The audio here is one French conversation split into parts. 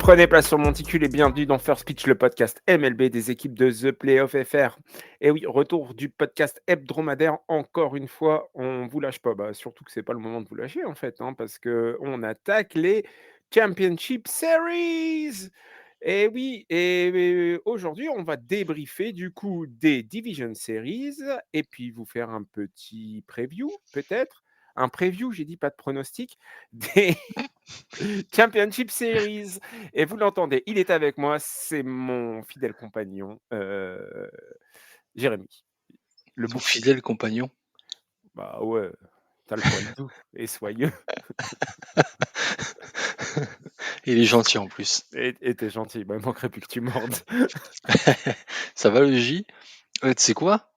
Prenez place sur Monticule et bienvenue dans First Pitch, le podcast MLB des équipes de The Playoff FR. Et oui, retour du podcast hebdomadaire. Encore une fois, on vous lâche pas. Surtout que c'est pas le moment de vous lâcher en fait, parce que on attaque les Championship Series. Et oui, et aujourd'hui, on va débriefer du coup des Division Series et puis vous faire un petit preview, peut-être. Un preview, j'ai dit pas de pronostic, des Championship Series. Et vous l'entendez, il est avec moi, c'est mon fidèle compagnon, Jérémy, le Son bouc. fidèle compagnon. Bah ouais, t'as le poil doux et soyeux. Il est gentil en plus. Et t'es gentil, il manquerait plus que tu mordes. Ça va le J? Tu sais quoi?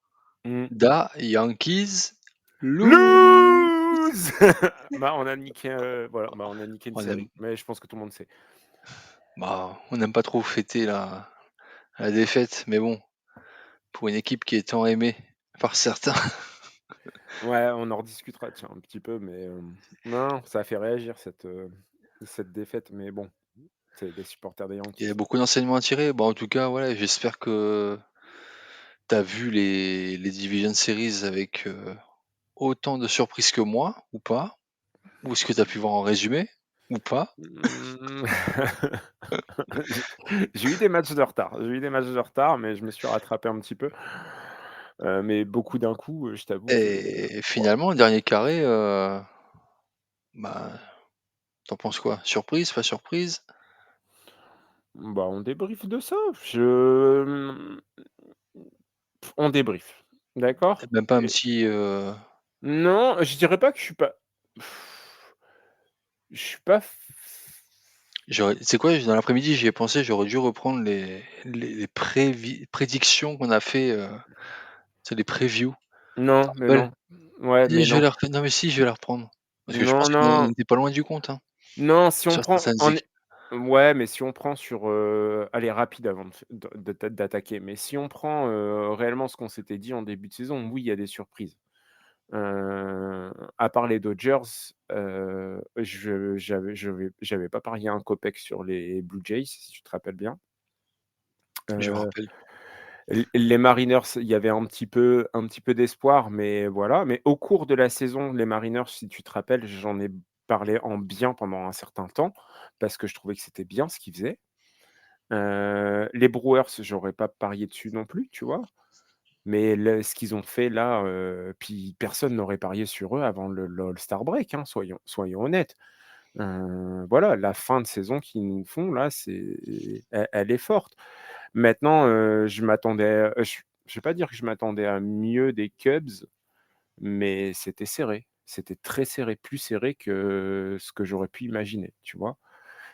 Mmh. Da Yankees lose. Lose! On a niqué, voilà, on a niqué une On aime, série, mais je pense que tout le monde sait. on n'aime pas trop fêter la défaite, mais bon, pour une équipe qui est tant aimée par certains. Ouais, on en rediscutera, tiens, un petit peu, mais non, ça a fait réagir cette défaite, mais bon, c'est les supporters des Il y a Yankees. beaucoup d'enseignements à tirer. Bon, en tout cas, voilà, j'espère que tu as vu les Division Series avec autant de surprises que moi, ou pas? Ou est-ce que tu as pu voir en résumé, ou pas? Mmh. J'ai j'ai eu des matchs de retard. J'ai eu des matchs de retard, mais je me suis rattrapé un petit peu. Mais beaucoup d'un coup, je t'avoue que Et waouh. finalement, le dernier carré, bah, tu penses quoi? Surprise, pas surprise? On débriefe de ça. Je On débriefe, Tu d'accord? même pas un Et petit, non, je dirais pas que je suis pas f j'aurais tu sais quoi? Dans l'après-midi, j'y ai pensé, j'aurais dû reprendre les prédictions qu'on a fait, tu sais, les previews. Tu non, te mais rappelles? non. Ouais, Si, mais je vais non. les refaire. Non, mais si, je vais les reprendre. Parce que je pense Non, qu'on non. était pas loin du compte, hein, Non, si on sur prend certaines en é équipes. ouais, mais si on prend sur, allez rapide avant d'attaquer, mais si on prend, réellement ce qu'on s'était dit en début de saison, oui, il y a des surprises. À part les Dodgers, j'avais pas parié un copec sur les Blue Jays, si tu te rappelles bien. Je me Heu, rappelle. les Mariners, il y avait un petit peu d'espoir, mais voilà. Mais au cours de la saison, les Mariners, si tu te rappelles, j'en ai parlé en bien pendant un certain temps, parce que je trouvais que c'était bien ce qu'ils faisaient. Les Brewers, j'aurais pas parié dessus non plus, tu vois? Mais ce qu'ils ont fait là, puis personne n'aurait parié sur eux avant le All-Star break, soyons honnêtes. Voilà, la fin de saison qu'ils nous font là, elle est forte. Maintenant, je m'attendais, je vais pas dire que je m'attendais à mieux des Cubs, mais c'était serré. C'était très serré, plus serré que ce que j'aurais pu imaginer, tu vois?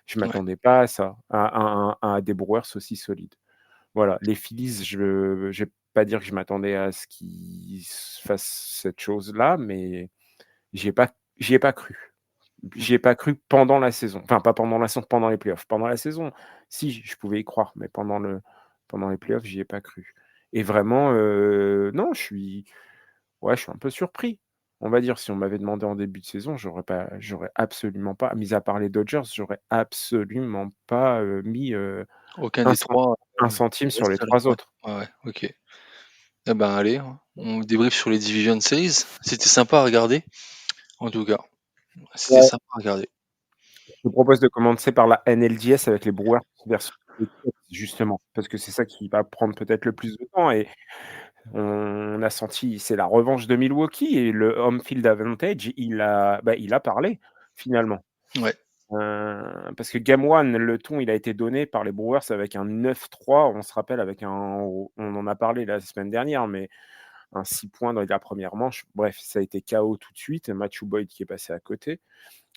Je Ouais. m'attendais pas à ça, à des Brewers aussi solides. Voilà, les Phillies, je vais pas dire que je m'attendais à ce qu'ils fassent cette chose-là, mais j'y ai pas cru. Mmh. J'y ai pas cru pendant la saison. Enfin, pas pendant la saison, pendant les playoffs. Pendant la saison, si, je pouvais y croire, mais pendant les playoffs, j'y ai pas cru. Et vraiment, non, je suis un peu surpris. On va dire, si on m'avait demandé en début de saison, j'aurais absolument pas, mis à part les Dodgers, j'aurais absolument pas, mis, Aucun un des cent 3 1 centime sur les reste là. 3 Ouais, autres. ouais, ouais, OK. Eh ben, allez, hein, on débriefe sur les Division Series. C'était sympa à regarder, en tout cas. C'était Ouais. sympa à regarder. Je te propose de commencer par la NLDS avec les Brewers versus les Cubs, justement, parce que c'est ça qui va prendre peut-être le plus de temps et on a senti c'est la revanche de Milwaukee et le home field advantage, il a parlé finalement. Ouais, Parce que game 1, le ton, il a été donné par les Brewers avec un 9-3, on se rappelle avec on en a parlé la semaine dernière, mais un 6 points dans la première manche. Bref, ça a été KO tout de suite, Matthew Boyd qui est passé à côté.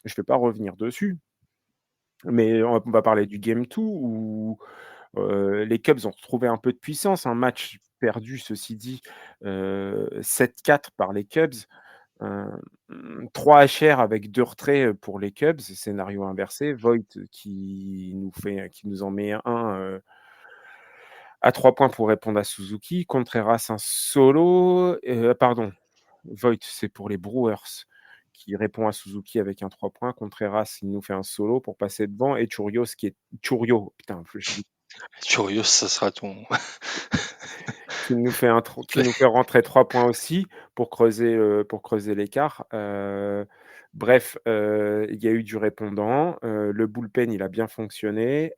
Je ne vais pas revenir dessus. Mais on va parler du game 2 où, les Cubs ont retrouvé un peu de puissance. Un match perdu, ceci dit, 7-4 par les Cubs, hem, 3 HR avec 2 retraits, pour les Cubs, scénario inversé. Voit qui nous en met un, à 3 points pour répondre à Suzuki. Contreras un solo, pardon, Voit, c'est pour les Brewers qui répond à Suzuki avec un 3 points. Contreras, il nous fait un solo pour passer devant et Churios, putain, je dis Curios, ça sera ton qui nous fait rentrer 3 points aussi pour creuser l'écart. Bref, il y a eu du répondant, le bullpen, il a bien fonctionné,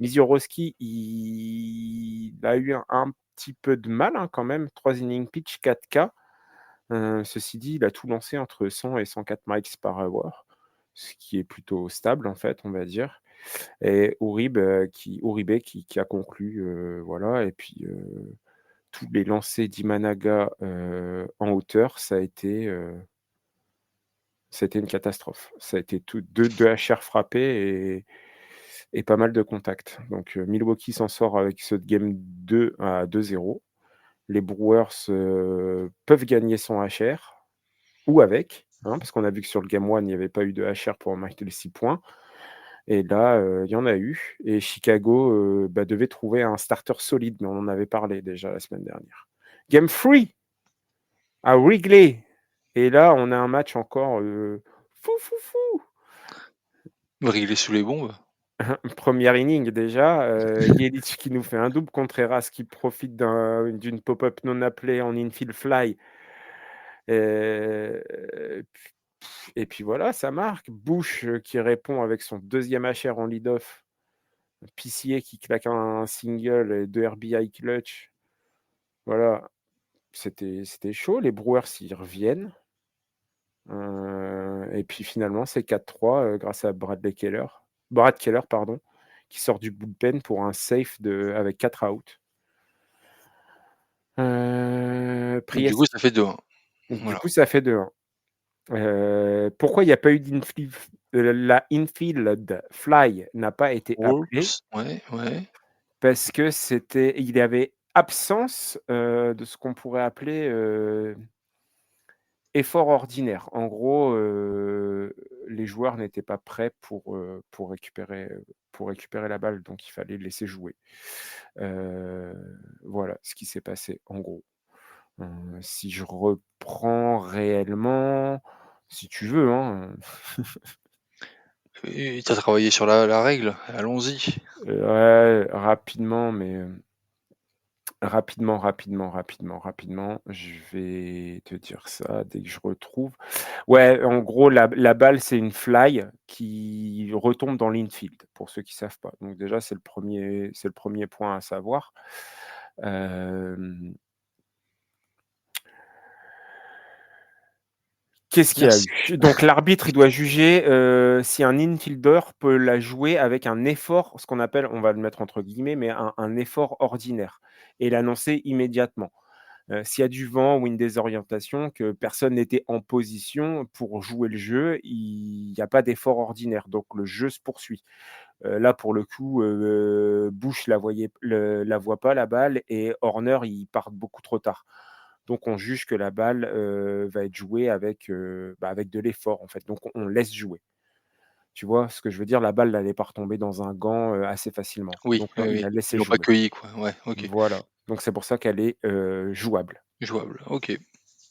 Misiorowski, il a eu un petit peu de mal, hein, quand même, 3 innings pitch, 4 K. Ceci dit, il a tout lancé entre 100 et 104 miles par hour, ce qui est plutôt stable, en fait, on va dire. Et Uribe qui a conclu, voilà. Et puis, tous les lancers d'Imanaga, en hauteur, ça a été une catastrophe. Ça a été tout 2 HR frappés et pas mal de contacts. Donc, Milwaukee s'en sort avec ce game 2 à 2-0. Les Brewers, peuvent gagner sans HR ou avec, hein, parce qu'on a vu que sur le game 1, il n'y avait pas eu de HR pour marquer les 6 points. Et là, il y en a eu et Chicago, devait trouver un starter solide, mais on en avait parlé déjà la semaine dernière. Game 3 à Wrigley et là, on a un match encore, fou, fou, fou! briller sous les bombes. 1 inning déjà, Yelich qui nous fait un double, Contreras qui profite d'une pop-up non appelée en infield fly, et puis voilà, ça marque. Bush, qui répond avec son 2e HR en lead-off. Pissier qui claque un single et 2 RBI clutch. Voilà, c'était chaud. Les Brewers, ils reviennent. Et puis finalement, c'est 4-3, grâce à Brad Keller, pardon, qui sort du bullpen pour un safe avec 4 outs. Donc du coup, ça fait 2-1. Du Voilà. coup, ça fait 2-1. Pourquoi il n'y a pas eu la infield fly n'a pas été appelée? Wolves, ouais, ouais. Parce que il y avait absence, de ce qu'on pourrait appeler, effort ordinaire. En gros, les joueurs n'étaient pas prêts pour récupérer la balle, donc il fallait laisser jouer. Heu, voilà ce qui s'est passé en gros. Si je reprends réellement, si tu veux, hein, Et tu as travaillé sur la règle? Allons-y. ouais, rapidement, mais, rapidement, je vais te dire ça dès que je retrouve. Ouais, en gros, la balle, c'est une fly qui retombe dans l'infield, pour ceux qui savent pas. Donc déjà, c'est le premier point à savoir. Hem, Qu'est-ce qu'il y a Merci. eu? Donc l'arbitre, il doit juger, si un infielder peut la jouer avec un effort, ce qu'on appelle, on va le mettre entre guillemets, mais un effort ordinaire et l'annoncer immédiatement. S'il y a du vent ou une désorientation, que personne n'était en position pour jouer le jeu, il y a pas d'effort ordinaire, donc le jeu se poursuit. Là, pour le coup, Bush la voit pas la balle et Horner, il part beaucoup trop tard. Donc on juge que la balle, va être jouée avec de l'effort, en fait, donc on laisse jouer. Tu vois ce que je veux dire? La balle n'allait pas retomber dans un gant, assez facilement. Oui, Donc oui, là, il oui. a Ils laissé l'ont pas jouer. cueilli, quoi. Ouais, OK. Voilà, donc c'est pour ça qu'elle est, jouable. Jouable. OK.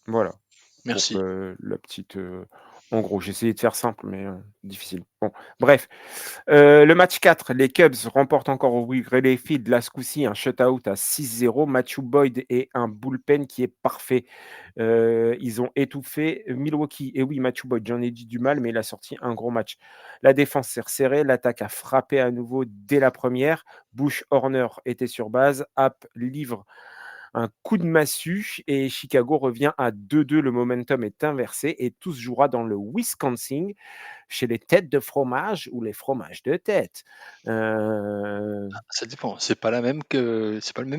Voilà. Pour Merci. la petite, en gros, j'ai essayé de faire simple, mais difficile. Bon, bref, le match 4, les Cubs remportent encore au Wrigley Field, là, ce coup-ci, un shutout à 6-0. Matthew Boyd et un bullpen qui est parfait. Ils ont étouffé Milwaukee et oui, Matthew Boyd, j'en ai dit du mal, mais il a sorti un gros match. La défense s'est resserrée, l'attaque a frappé à nouveau dès la première. Bush, Horner était sur base, Happ livre un coup de massue et Chicago revient à 2-2. Le momentum est inversé et tout se jouera dans le Wisconsin, chez les têtes de fromage ou les fromages de tête. Ça dépend, c'est pas le même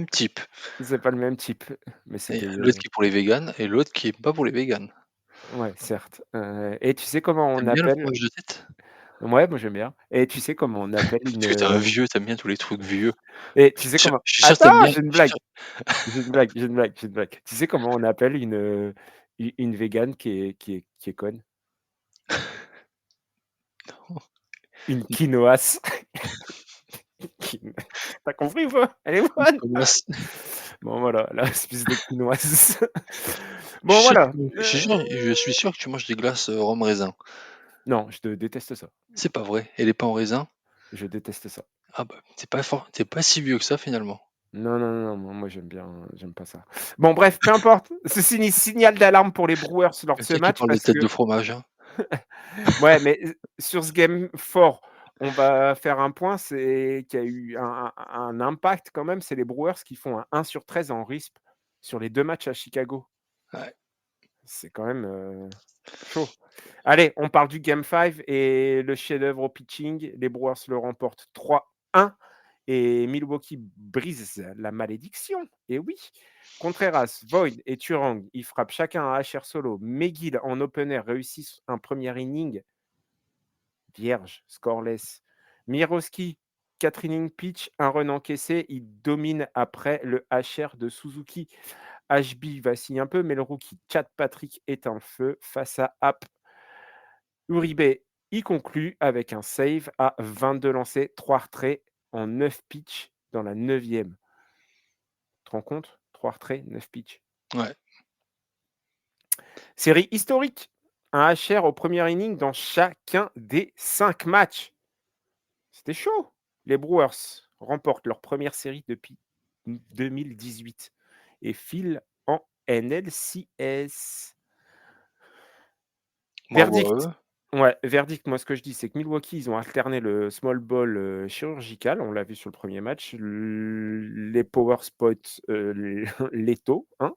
type. C'est pas le même type, mais Et c'était, l'autre qui est pour les véganes et l'autre qui est pas pour les véganes. ouais, certes. Et tu sais comment Tu on aimes bien le appelle fromage de tête? ouais, moi j'aime bien. Et tu sais comment on appelle Parce que tu es un vieux, tu aimes bien tous les trucs vieux. et tu sais comment Je suis sûr que tu aimes attends, bien j'ai une je suis blague, sûr j'ai une blague. Tu sais comment on appelle une végane qui est conne? Une quinoasse. Quin Tu compris ou pas? Elle est une bonne! connasse. Bon voilà, la espèce de quinoise. Bon, voilà. Je suis sûr que tu manges des glaces, rhum raisin. Non, je déteste ça. C'est pas vrai? Et les pains au raisin? Je déteste ça. Ah bah, tu pas si vieux que ça finalement. Non, non, non, moi j'aime bien, j'aime pas ça. Bon bref, peu importe. Ceci signal d'alarme pour les Brewers lors de C'est ce toi qui match parles de parce tête de que fromage, hein. ouais, mais sur ce game fort, on va faire un point, c'est qu'il y a eu un impact quand même, c'est les Brewers qui font un 1/13 en RISP sur les 2 matchs à Chicago. Ouais. C'est quand même, chaud. Allez, on parle du game 5 et le chef-d'œuvre au pitching. Les Brewers le remportent 3-1 et Milwaukee brise la malédiction. Et oui, Contreras, Void et Turang, ils frappent chacun un HR solo. McGill en opener réussissent un premier inning vierge, scoreless. Miroski, 4 innings pitch, un run encaissé. Il domine après le HR de Suzuki. HB vacille un peu, mais le rookie Chad Patrick éteint le feu face à App. Uribe y conclut avec un save à 22 lancés, 3 retraits en 9 pitchs dans la 9e. Tu te rends compte? 3 retraits, 9 pitchs. Ouais. Série historique. Un HR au premier inning dans chacun des 5 matchs. C'était chaud. Les Brewers remportent leur première série depuis 2018 et filent en NLCS. Bravo à Verdict. eux. Ouais, verdict, moi ce que je dis, c'est que Milwaukee, ils ont alterné le small ball, chirurgical, on l'a vu sur le premier match, les power spots, létaux, hein,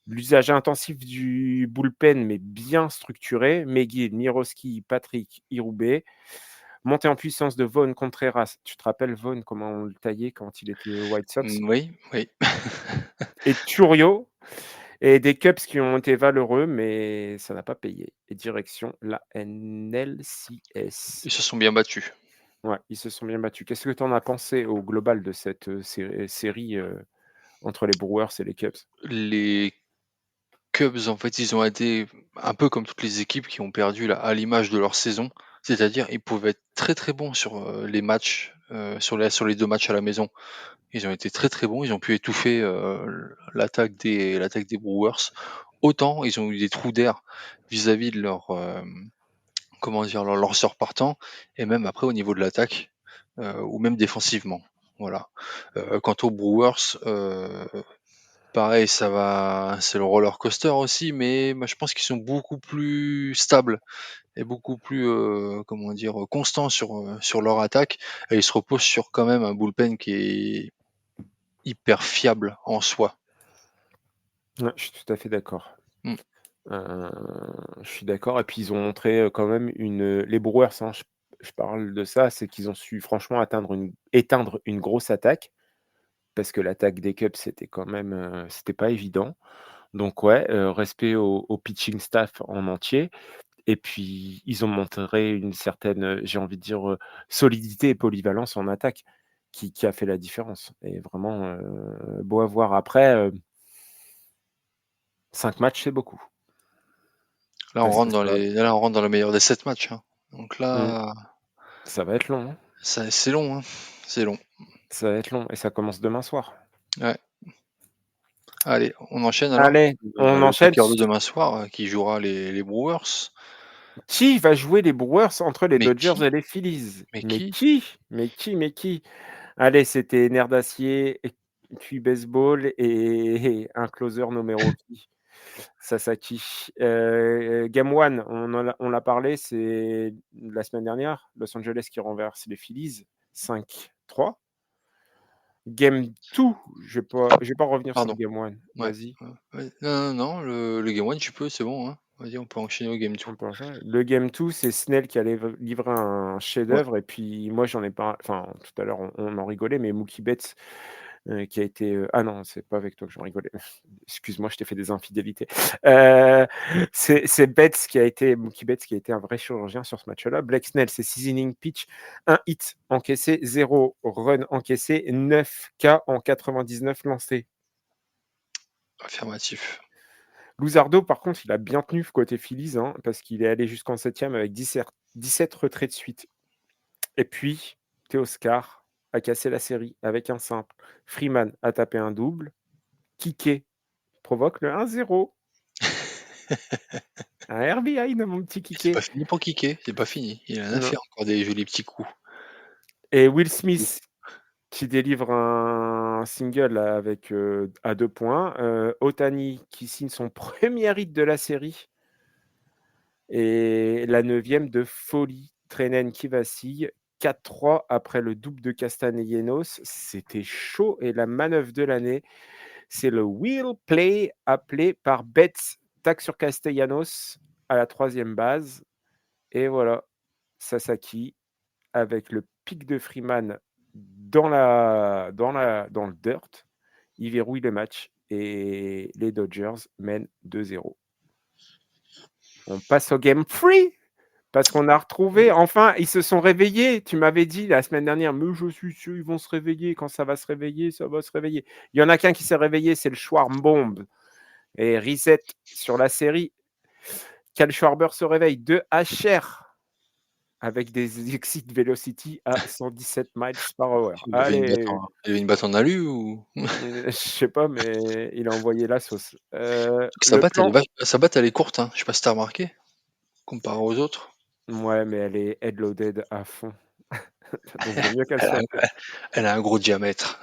l'usage intensif du bullpen, mais bien structuré. McGill, Miroski, Patrick, Irube. Montée en puissance de Vaughn Contreras. Tu te rappelles Vaughn, comment on le taillait quand il était aux White Sox? Oui, oui. Et Turio et des Cubs qui ont été valeureux, mais ça n'a pas payé. Et direction la NLCS. Ils se sont bien battus. Ouais, ils se sont bien battus. Qu'est-ce que tu en as pensé au global de cette, série, entre les Brewers et les Cubs? Les Cubs, en fait, ils ont été un peu comme toutes les équipes qui ont perdu là, à l'image de leur saison. C'est-à-dire, ils pouvaient être très très bons sur les matchs, sur les 2 matchs à la maison. Ils ont été très très bons, ils ont pu étouffer l'attaque des Brewers. Autant ils ont eu des trous d'air vis-à-vis de leur comment dire, leur lanceur partant, et même après au niveau de l'attaque, ou même défensivement. Voilà. Quant aux Brewers, pareil, c'est le roller coaster aussi, mais moi je pense qu'ils sont beaucoup plus stables et beaucoup plus, comment dire, constants sur leur attaque, et ils se reposent sur quand même un bullpen qui est hyper fiable en soi. Ouais, je suis tout à fait d'accord. Mmh. Heu, je suis d'accord et puis ils ont montré, quand même les Brewers, hein, je parle de ça, c'est qu'ils ont su franchement éteindre une grosse attaque, parce que l'attaque des Cubs, c'était quand même, c'était pas évident. Donc ouais, respect au pitching staff en entier et puis ils ont montré une certaine, j'ai envie de dire, solidité et polyvalence en attaque qui a fait la différence et vraiment, beau à voir. Après, 5 matchs, c'est beaucoup parce que Là, on rentre dans le meilleur des 7 matchs, hein. Donc mmh, là, ça va être long, hein. c'est long, hein. C'est long. Ça va être long et ça commence demain soir. Ouais. Allez, on enchaîne alors? Allez, on Le enchaîne. kicker de demain soir, qui jouera les Brewers. Qui va jouer les Brewers entre les Mais Dodgers qui? et les Phillies? Mais Mais qui? qui? Mais qui? Mais qui? Allez, c'était nerf d'acier et puis baseball et un closer nommé Rocky, Sasaki. Game 1, on l'a parlé, c'est la semaine dernière, Los Angeles qui renverse les Phillies 5-3. Game 2, je vais pas revenir sur le Pardon. game 1, Ouais, vas-y, ouais. Non, non, non, le game one tu peux, c'est bon, hein. Vas-y, on peut enchaîner au game 2. on peut enchaîner. Le game 2, c'est Snell qui a livré un Ouais, chef-d'œuvre et puis moi j'en ai pas enfin tout à l'heure on en rigolait, mais Mookie Betts, qui a été, ah non, c'est pas avec toi que j'en rigolais. Excuse-moi, je t'ai fait des infidélités. Heu, c'est Mookie Betts qui a été un vrai chirurgien sur ce match-là. Blake Snell, c'est 6 innings pitch, 1 hit encaissé, 0 run encaissé, 9 K en 99 lancés. affirmatif. Luzardo, par contre, il a bien tenu côté Phillies, hein, parce qu'il est allé jusqu'en 7e avec 17 retraits de suite. Et puis, Teoscar a cassé la série avec un simple. Freeman a tapé un double. Kiké provoque le 1-0. Un RBI de mon petit C'est pas Kiké. fini pour Kiké, c'est pas fini. Il en a Non. fait encore des jolis petits coups. Et Will Smith qui délivre un single avec, à 2 points, Ohtani qui signe son premier hit de la série et la 9e de folie, Treinen qui vacille, 4-3 après le double de Castellanos. C'était chaud et la manœuvre de l'année, c'est le wheel play appelé par Betts. Tac sur Castellanos à la 3e base et voilà, Sasaki avec le pic de Freeman dans le dirt, il verrouille le match et les Dodgers mènent 2-0. On passe au game 3 parce qu'on a retrouvé enfin, ils se sont réveillés. Tu m'avais dit la semaine dernière: «Mais je suis sûr, ils vont se réveiller. Quand ça va se réveiller, ça va se réveiller». Il y en a qu'un qui s'est réveillé, c'est le Schwarm-Bomb et reset sur la série. Kyle Schwarber se réveille, 2 HR avec des exit velocity à 117 miles par hour. Allez, Il avait une batte en alu ou je sais pas, mais il a envoyé la sauce. sa Le batte elle est plan vache sa batte elle est courte, hein, je sais pas si tu as remarqué, comparé aux autres. ouais, mais elle est head loaded à fond, donc vaut mieux qu'elle Elle a soit un courte. elle a un gros diamètre.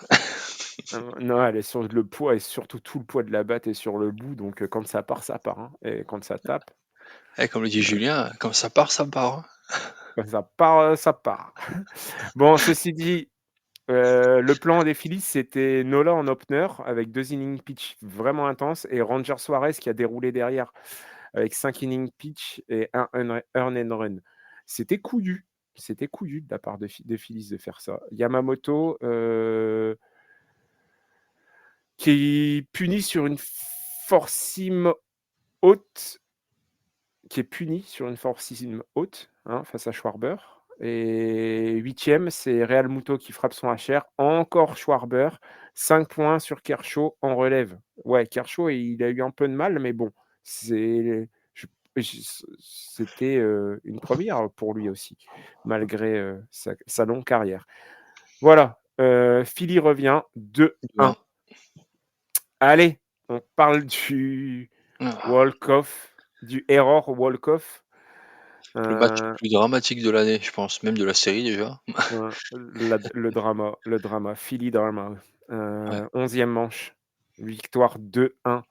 Non, elle est sur le poids et surtout tout le poids de la batte est sur le bout, donc quand ça part, hein et quand ça tape, Eh, comme le dit Julien, quand ça part, hein. quand ça part, ça part. Bon, ceci dit, le plan des Phillies, c'était Nola en opener avec 2 innings pitch vraiment intenses et Ranger Suarez qui a déroulé derrière avec 5 innings pitch et un earn and run. C'était couillu de la part des Phillies de faire ça. Yamamoto, qui est puni sur une four-seam haute, hein, face à Schwarber et 8e, c'est Real Muto qui frappe son HR. Encore Schwarber, 5 points sur Kershaw en relève. Ouais, Kershaw, il a eu un peu de mal, mais bon, c'est je c'était, une première pour lui aussi, malgré, sa longue carrière. Voilà, Philly revient 2-1. Demain. Allez, on parle du Ah, walk-off, du error walk-off. le match le Heu, plus dramatique de l'année, je pense, même de la série déjà. le drama, Philly drama. Ouais, 11e manche, victoire 2-1.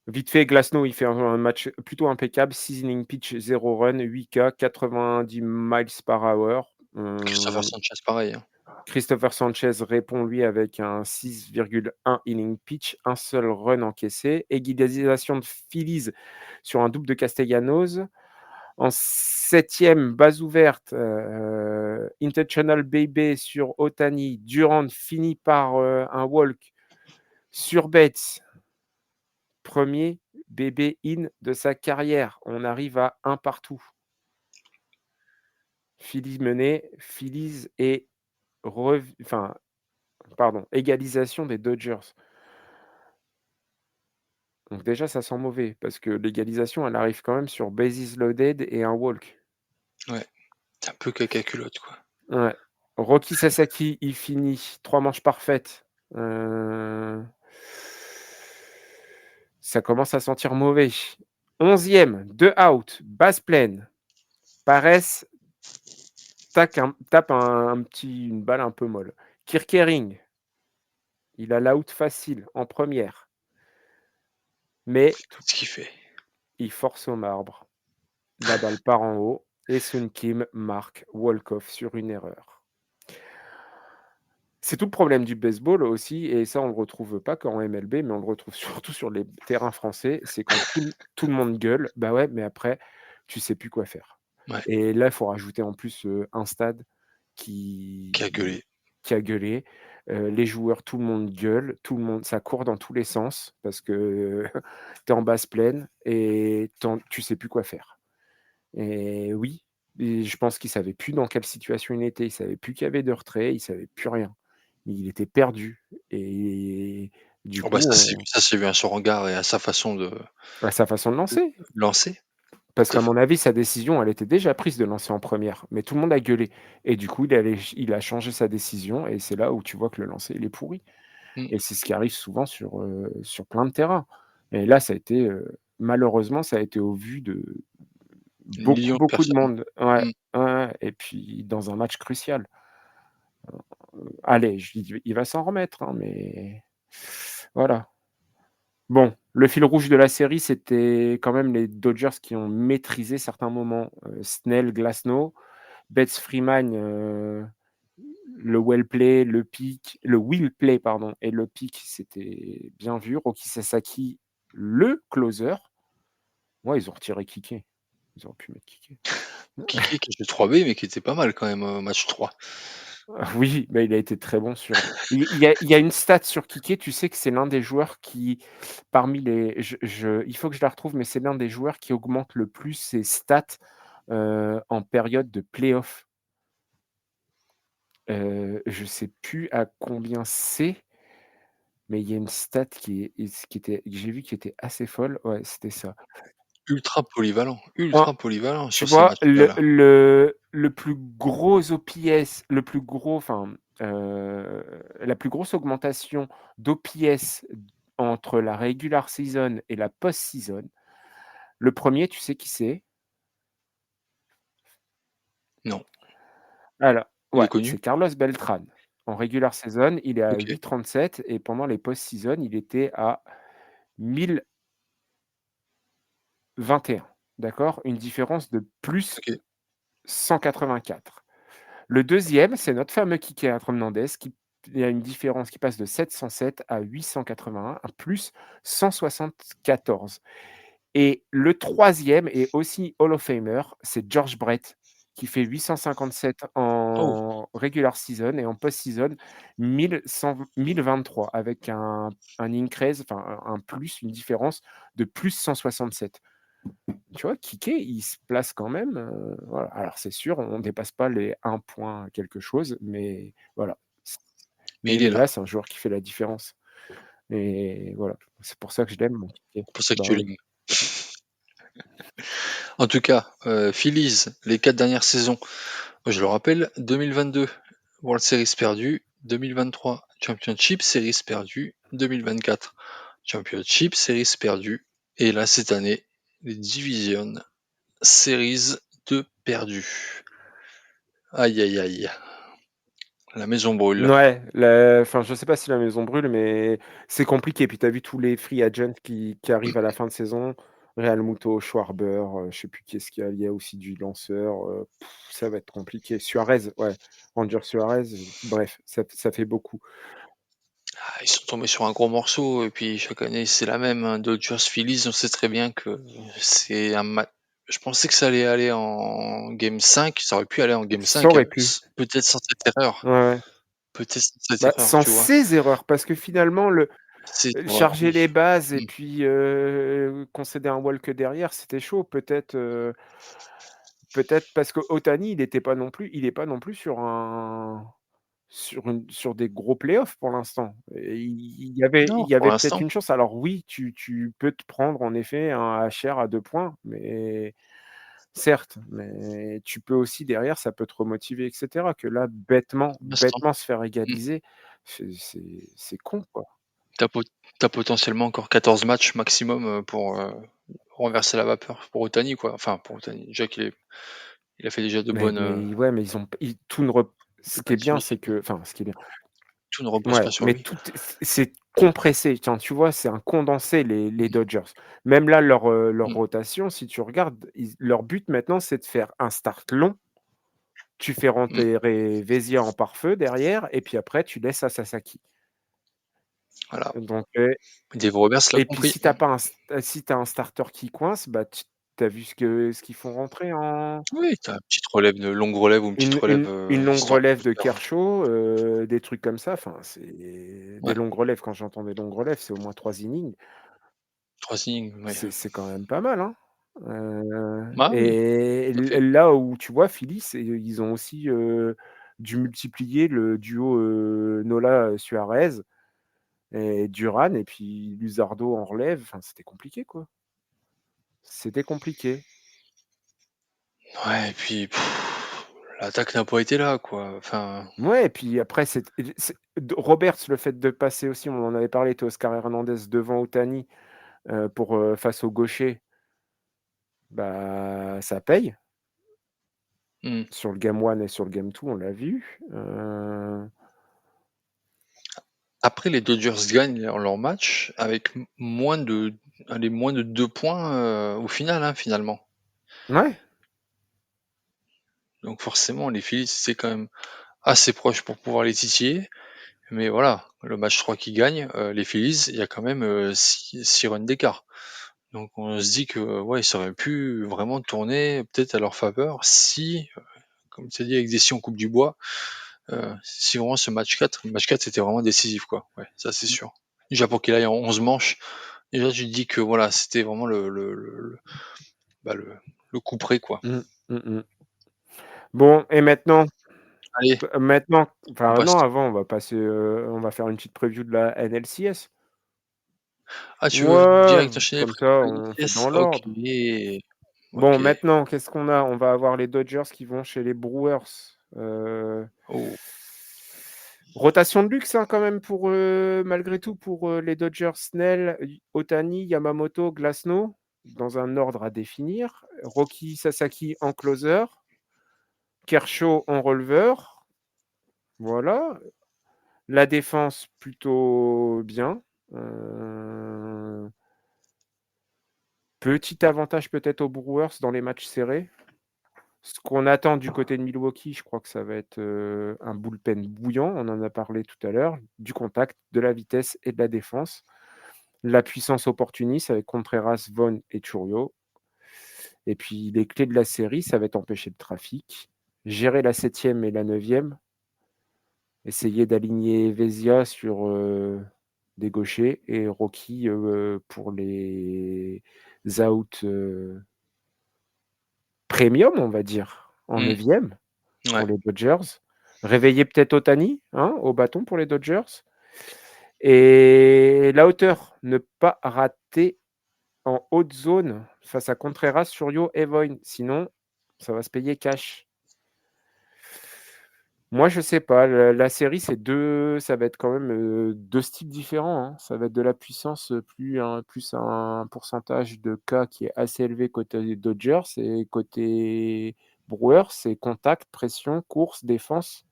Vite fait, Glasnow, il fait un match plutôt impeccable, 6 innings pitch, 0 run, 8 K, 90 miles par hour. Christopher Sanchez pareil, hein. Christopher Sanchez répond lui avec un 6,1 inning pitch, un seul run encaissé. Égalisation de Phillies sur un double de Castellanos. En 7e, base ouverte, intentional baby sur Ohtani. Durant finit par un walk sur Betts. Premier bébé in de sa carrière. On arrive à un partout. Phillies mené, Phillies et enfin, pardon, égalisation des Dodgers. Donc déjà, ça sent mauvais parce que l'égalisation, elle arrive quand même sur bases loaded et un walk. Ouais, c'est un peu caca culotte, quoi. Ouais. Roki Sasaki, il finit 3 manches parfaites. Heu, Ça commence à sentir mauvais. 11e, 2 out, base pleine. Paresse tape une balle un peu molle. Kirkering, il a l'out facile en première, mais Qu'est-ce qu'il fait? il force au marbre. La balle part en haut et Sun Kim marque walk-off sur une erreur. C'est tout le problème du baseball aussi et ça on le retrouve pas qu'en MLB, mais on le retrouve surtout sur les terrains français, c'est quand tout le monde gueule, bah ouais, mais après, tu sais plus quoi faire Ouais, et là, il faut rajouter en plus, un stade qui a qui gueulé. qui a gueulé, les joueurs, tout le monde gueule, tout le monde ça court dans tous les sens parce que tu es en basse plaine et tu sais plus quoi faire et oui et je pense qu'il savait plus dans quelle situation il était, il savait plus qu'il y avait de retrait, il savait plus rien. Il était perdu et du Oh bah, coup, on ça s'est vu à son regard et à sa façon de à sa façon de lancer. lancer. Parce Tout à qu'à fait. mon avis, sa décision, elle était déjà prise de lancer en première, mais tout le monde a gueulé et du coup, il a changé sa décision et c'est là où tu vois que le lancer, il est pourri. Mmh. et c'est ce qui arrive souvent sur plein de terrains et là, ça a été, malheureusement, ça a été au vu de beaucoup, Millions de beaucoup de personnes. monde. Ouais, Mmh. ouais, ouais et puis dans un match crucial. Allez, je dis il va s'en remettre, hein, mais voilà. Bon, le fil rouge de la série, c'était quand même les Dodgers qui ont maîtrisé certains moments, Snell, Glasnow, Betts, Freeman, le well play, le will play pardon et le pick, c'était bien vu. Roki Sasaki, le closer. Ouais, ils ont retiré Kiké. Ils auraient pu mettre Kiké. Kiki qui joue 3B, mais qui était pas mal quand même, match 3. Oui, bah, il a été très bon sur il y a une stat sur Kiké, tu sais que c'est l'un des joueurs qui parmi les je il faut que je la retrouve, mais c'est l'un des joueurs qui augmente le plus ses stats, en période de play-off. Je sais plus à combien c'est, mais il y a une stat qui était que j'ai vu qui était assez folle. Ouais, c'était ça. En Ultra polyvalent Tu sur ces vois, matchs-là, là. le plus gros OPS, le plus gros enfin, la plus grosse augmentation d'OPS entre la regular season et la post-season, le premier, tu sais qui c'est? Non. Alors Il est ouais, connu? c'est Carlos Beltran. En regular season, il est à OK, 8,37 et pendant les post-season, il était à 1021. D'accord? Une différence de plus OK. 184. Le deuxième, c'est notre fameux Quique Hernandez qui il y a une différence qui passe de 707 à 881, un plus 174 et le troisième est aussi Hall of Famer, c'est George Brett qui fait 857 Oh! en regular season et en post-season 1023 avec un increase, enfin un plus, une différence de plus 167. Tu vois, Kiké, il se place quand même, voilà. Alors c'est sûr, on dépasse pas les 1 point quelque chose, mais voilà. C Mais il est mais là. là, c'est un joueur qui fait la différence et voilà. C'est pour ça que je l'aime mon Kiké. C'est pour ça que Bah tu oui. l'aimes. En tout cas, Phillies, les 4 dernières saisons, moi je le rappelle, 2022, World Series perdu, 2023, Championship Series perdu, 2024, Championship Series perdu et là cette année, les Division Series 2 perdu. Aïe, aïe, aïe, la maison brûle. Ouais, la enfin, je sais pas si la maison brûle, mais c'est compliqué. Puis tu as vu tous les free agents qui arrivent à la fin de saison. Real Muto, Schwarber, je sais plus qui est-ce qu'il y a. Il y a aussi du lanceur, ça va être compliqué. Suarez, ouais, Ranger Suarez, bref, ça fait beaucoup. Ah, ils sont tombés sur un gros morceau et puis chaque année c'est la même, hein, Dodgers Phillies, on sait très bien que c'est un match. Je pensais que ça allait aller en game 5, ça aurait pu aller en game Ça 5, aurait pu. peut-être sans cette erreur, Ouais, ouais. peut-être sans cette Bah, erreur, sans tu vois? ces erreurs, parce que finalement C'est erreur, charger oui. les bases et Mmh, puis, concéder un walk derrière, c'était chaud. Peut-être parce que Ohtani, il est pas non plus sur des gros playoffs pour l'instant et il non, y pour avait peut-être l'instant, une chance. Alors oui, tu peux te prendre en effet un HR à 2 points, mais certes, mais tu peux aussi derrière, ça peut te remotiver et cetera. Que là, pour l'instant. bêtement se faire Mmh. égaliser, c'est con, quoi. Tu as potentiellement encore 14 matchs maximum, pour, renverser la vapeur pour Ohtani, quoi. Enfin pour Ohtani, déjà il a fait déjà Mais ouais, mais ils tout ne rep de ce qui est bonnes bien, unités. c'est que enfin, ce qui est bien Tout ne repose pas ouais, sur mais lui. tout est c'est compressé. Tiens, tu vois, c'est un condensé les Dodgers. Même là, leur Mmh, rotation, si tu regardes, leur but maintenant, c'est de faire un start long. Tu fais mmh, rentrer Vesia en pare-feu derrière et puis après tu laisses à Sasaki. voilà. Donc Dave Roberts l'a et puis compris. si tu as pas un s si tu as un starter qui coince, bah, tu as vu ce qu'ils font rentrer en Oui, tu as une petite relève de longue relève ou une petite relève, une longue histoire relève de de faire Kershaw, des trucs comme ça. Enfin, c'est des ouais, longues relèves. Quand j'entends des longues relèves, c'est au moins 3 innings. 3 innings, ouais. C'est quand même pas mal, hein? Ah oui, Et tout à fait. là où tu vois Philly, ils ont aussi, dû multiplier le duo, Nola, Suarez et Duran et puis Luzardo en relève. Enfin, c'était compliqué, quoi. C'était compliqué. Ouais et puis l'attaque n'a pas été là, quoi. Enfin, Ouais, et puis après, Roberts, le fait de passer aussi, on en avait parlé, tu Oscar Hernandez devant Ohtani, pour, face au gaucher, bah, ça paye. mmh. Sur le game 1 et sur le game 2, on l'a vu. Après, les Dodgers gagnent leur match avec moins de, allez, moins de 2 points au final, hein, finalement. Ouais. Donc forcément, les Phillies, c'est quand même assez proche pour pouvoir les titiller. Mais voilà, le match 3 qui gagne, les Phillies, il y a quand même 6 runs d'écart. Donc on se dit que ouais, ça aurait pu vraiment tourner peut-être à leur faveur si, comme tu as dit, avec des si on coupe du bois, si vraiment ce match 4 c'était vraiment décisif, quoi. Ouais, ça c'est sûr. Déjà pour qu'il aille en 11 manches, déjà tu te dis que voilà, c'était vraiment bah, le coup près, quoi. Mmh. Mmh mh. Bon, et Allez, on enfin passe. non, avant, on va passer, on va faire une petite preview de la NLCS. Ah, tu veux Ouais, direct enchaîner comme après ça, la on fait LCS? dans OK, l'ordre. Bon, OK. maintenant, qu'est-ce qu'on a? On va avoir les Dodgers qui vont chez les Brewers. Oh, Rotation de luxe, hein, quand même pour, malgré tout pour, les Dodgers. Snell, Ohtani, Yamamoto, Glasnow, dans un ordre à définir. Roki Sasaki en closer. Kershaw en releveur. Voilà. La défense plutôt bien. Petit avantage peut-être aux Brewers dans les matchs serrés. Ce qu'on attend du côté de Milwaukee, je crois que ça va être, un bullpen bouillant, on en a parlé tout à l'heure, du contact, de la vitesse et de la défense. La puissance opportuniste avec Contreras, Vaughn et Chourio. Et puis les clés de la série, ça va être empêcher le trafic, gérer la 7e et la 9e, essayer d'aligner Vezia sur, des gauchers et Rocky, pour les outs, premium, on va dire, en mmh, 9e pour ouais. les Dodgers. Réveiller peut-être Ohtani, hein, au bâton pour les Dodgers, et la hauteur, ne pas rater en haute zone face à Contreras, Surio et Voin, sinon ça va se payer cash. Moi, je sais pas, la série, ça va être quand même, 2 styles différents, hein. Ça va être de la puissance, plus un pourcentage de K qui est assez élevé côté Dodgers, et côté Brewers, c'est contact, pression, course, défense.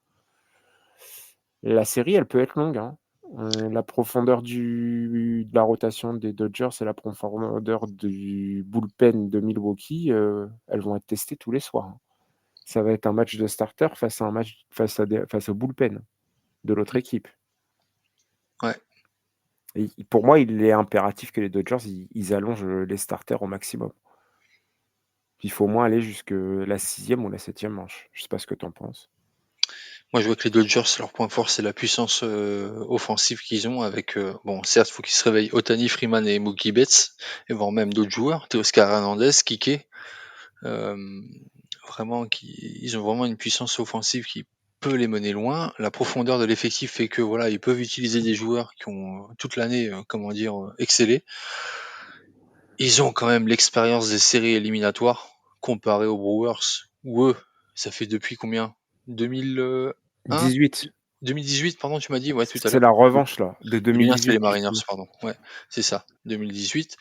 La série, elle peut être longue, hein. La profondeur de la rotation des Dodgers et la profondeur du bullpen de Milwaukee, elles vont être testées tous les soirs, hein. Ça va être un match de starter face à un match face au bullpen de l'autre équipe. Ouais. Et pour moi, il est impératif que les Dodgers, ils allongent, les starters au maximum. Il faut au moins aller jusque la 6e ou la 7e manche. Je sais pas ce que tu en penses? Moi, je vois que les Dodgers, leur point fort, c'est la puissance, offensive qu'ils ont avec, bon, certes, il faut qu'ils se réveillent Ohtani, Freeman et Mookie Betts et voire même d'autres joueurs, Teoscar Hernandez, Kike, hem, vraiment ils ont vraiment une puissance offensive qui peut les mener loin. La profondeur de l'effectif fait que, voilà, ils peuvent utiliser des joueurs qui ont, toute l'année, comment dire, excellé. Ils ont quand même l'expérience des séries éliminatoires comparé aux Brewers où eux, ça fait depuis combien? 2001? 18. 2018 pardon, tu m'as dit? Ouais, tout à C'est l'heure. la revanche là, de 2001, c'est 2018 les Mariners, justement. pardon. Ouais, c'est ça, 2018.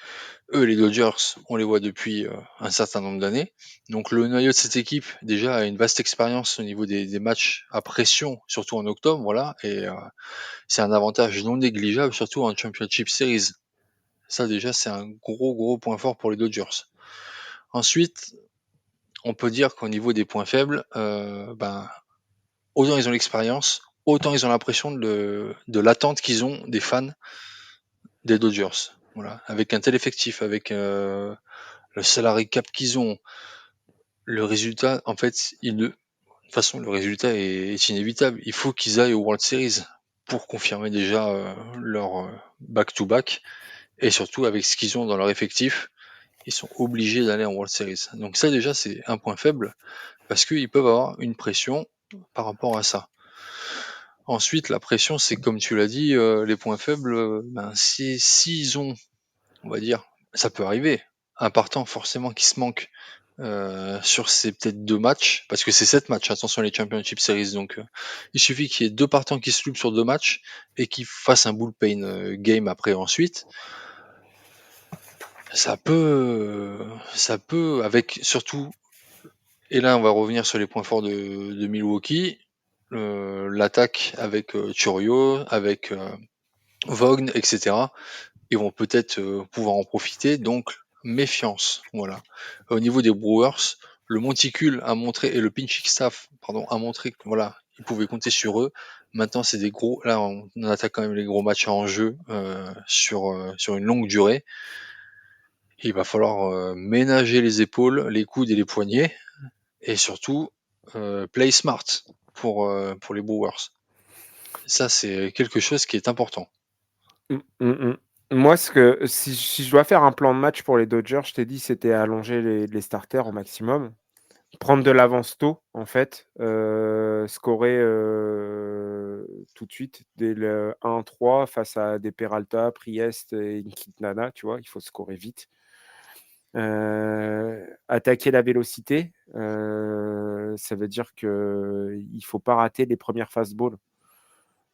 Eux, les Dodgers, on les voit depuis, un certain nombre d'années. Donc le noyau de cette équipe, déjà, a une vaste expérience au niveau des matchs à pression, surtout en octobre, voilà et c'est un avantage non négligeable, surtout en Championship Series. Ça déjà, c'est un gros, gros point fort pour les Dodgers. Ensuite, on peut dire qu'au niveau des points faibles, ben, autant ils ont l'expérience, autant ils ont l'impression de l'attente qu'ils ont des fans des Dodgers. Voilà, avec un tel effectif, avec, le salary cap qu'ils ont, le résultat en fait, de toute façon, le résultat est inévitable. Il faut qu'ils aillent aux World Series pour confirmer déjà, leur, back to back et surtout avec ce qu'ils ont dans leur effectif, ils sont obligés d'aller en World Series. Donc ça déjà, c'est un point faible parce qu'ils peuvent avoir une pression par rapport à ça. Ensuite, la pression, c'est comme tu l'as dit, les points faibles, ben, s'ils ont, on va dire, ça peut arriver, un partant forcément qui se manque, sur ces peut-être 2 matchs, parce que c'est 7 matchs, attention les Championship Series, donc il suffit qu'il y ait 2 partants qui se loupent sur 2 matchs et qu'ils fassent un bullpen game après ensuite. Ça peut avec surtout, et là on va revenir sur les points forts de Milwaukee, l'attaque avec Chourio, avec Vaughn, etc. Ils vont peut-être pouvoir en profiter, donc méfiance. Voilà. Au niveau des Brewers, le monticule a montré et le pitching staff, pardon, a montré que voilà, ils pouvaient compter sur eux. Maintenant, c'est des gros. Là, on attaque quand même les gros matchs en jeu sur une longue durée. Il va falloir ménager les épaules, les coudes et les poignets, et surtout play smart pour les Brewers. Ça, c'est quelque chose qui est important. Moi, si je dois faire un plan de match pour les Dodgers, je t'ai dit, c'était allonger les starters au maximum. Prendre de l'avance tôt, en fait. Scorer tout de suite dès le 1-3 face à des Peralta, Priest et Quintana, tu vois, il faut scorer vite. Attaquer la vélocité, ça veut dire qu'il ne faut pas rater les premières fastballs.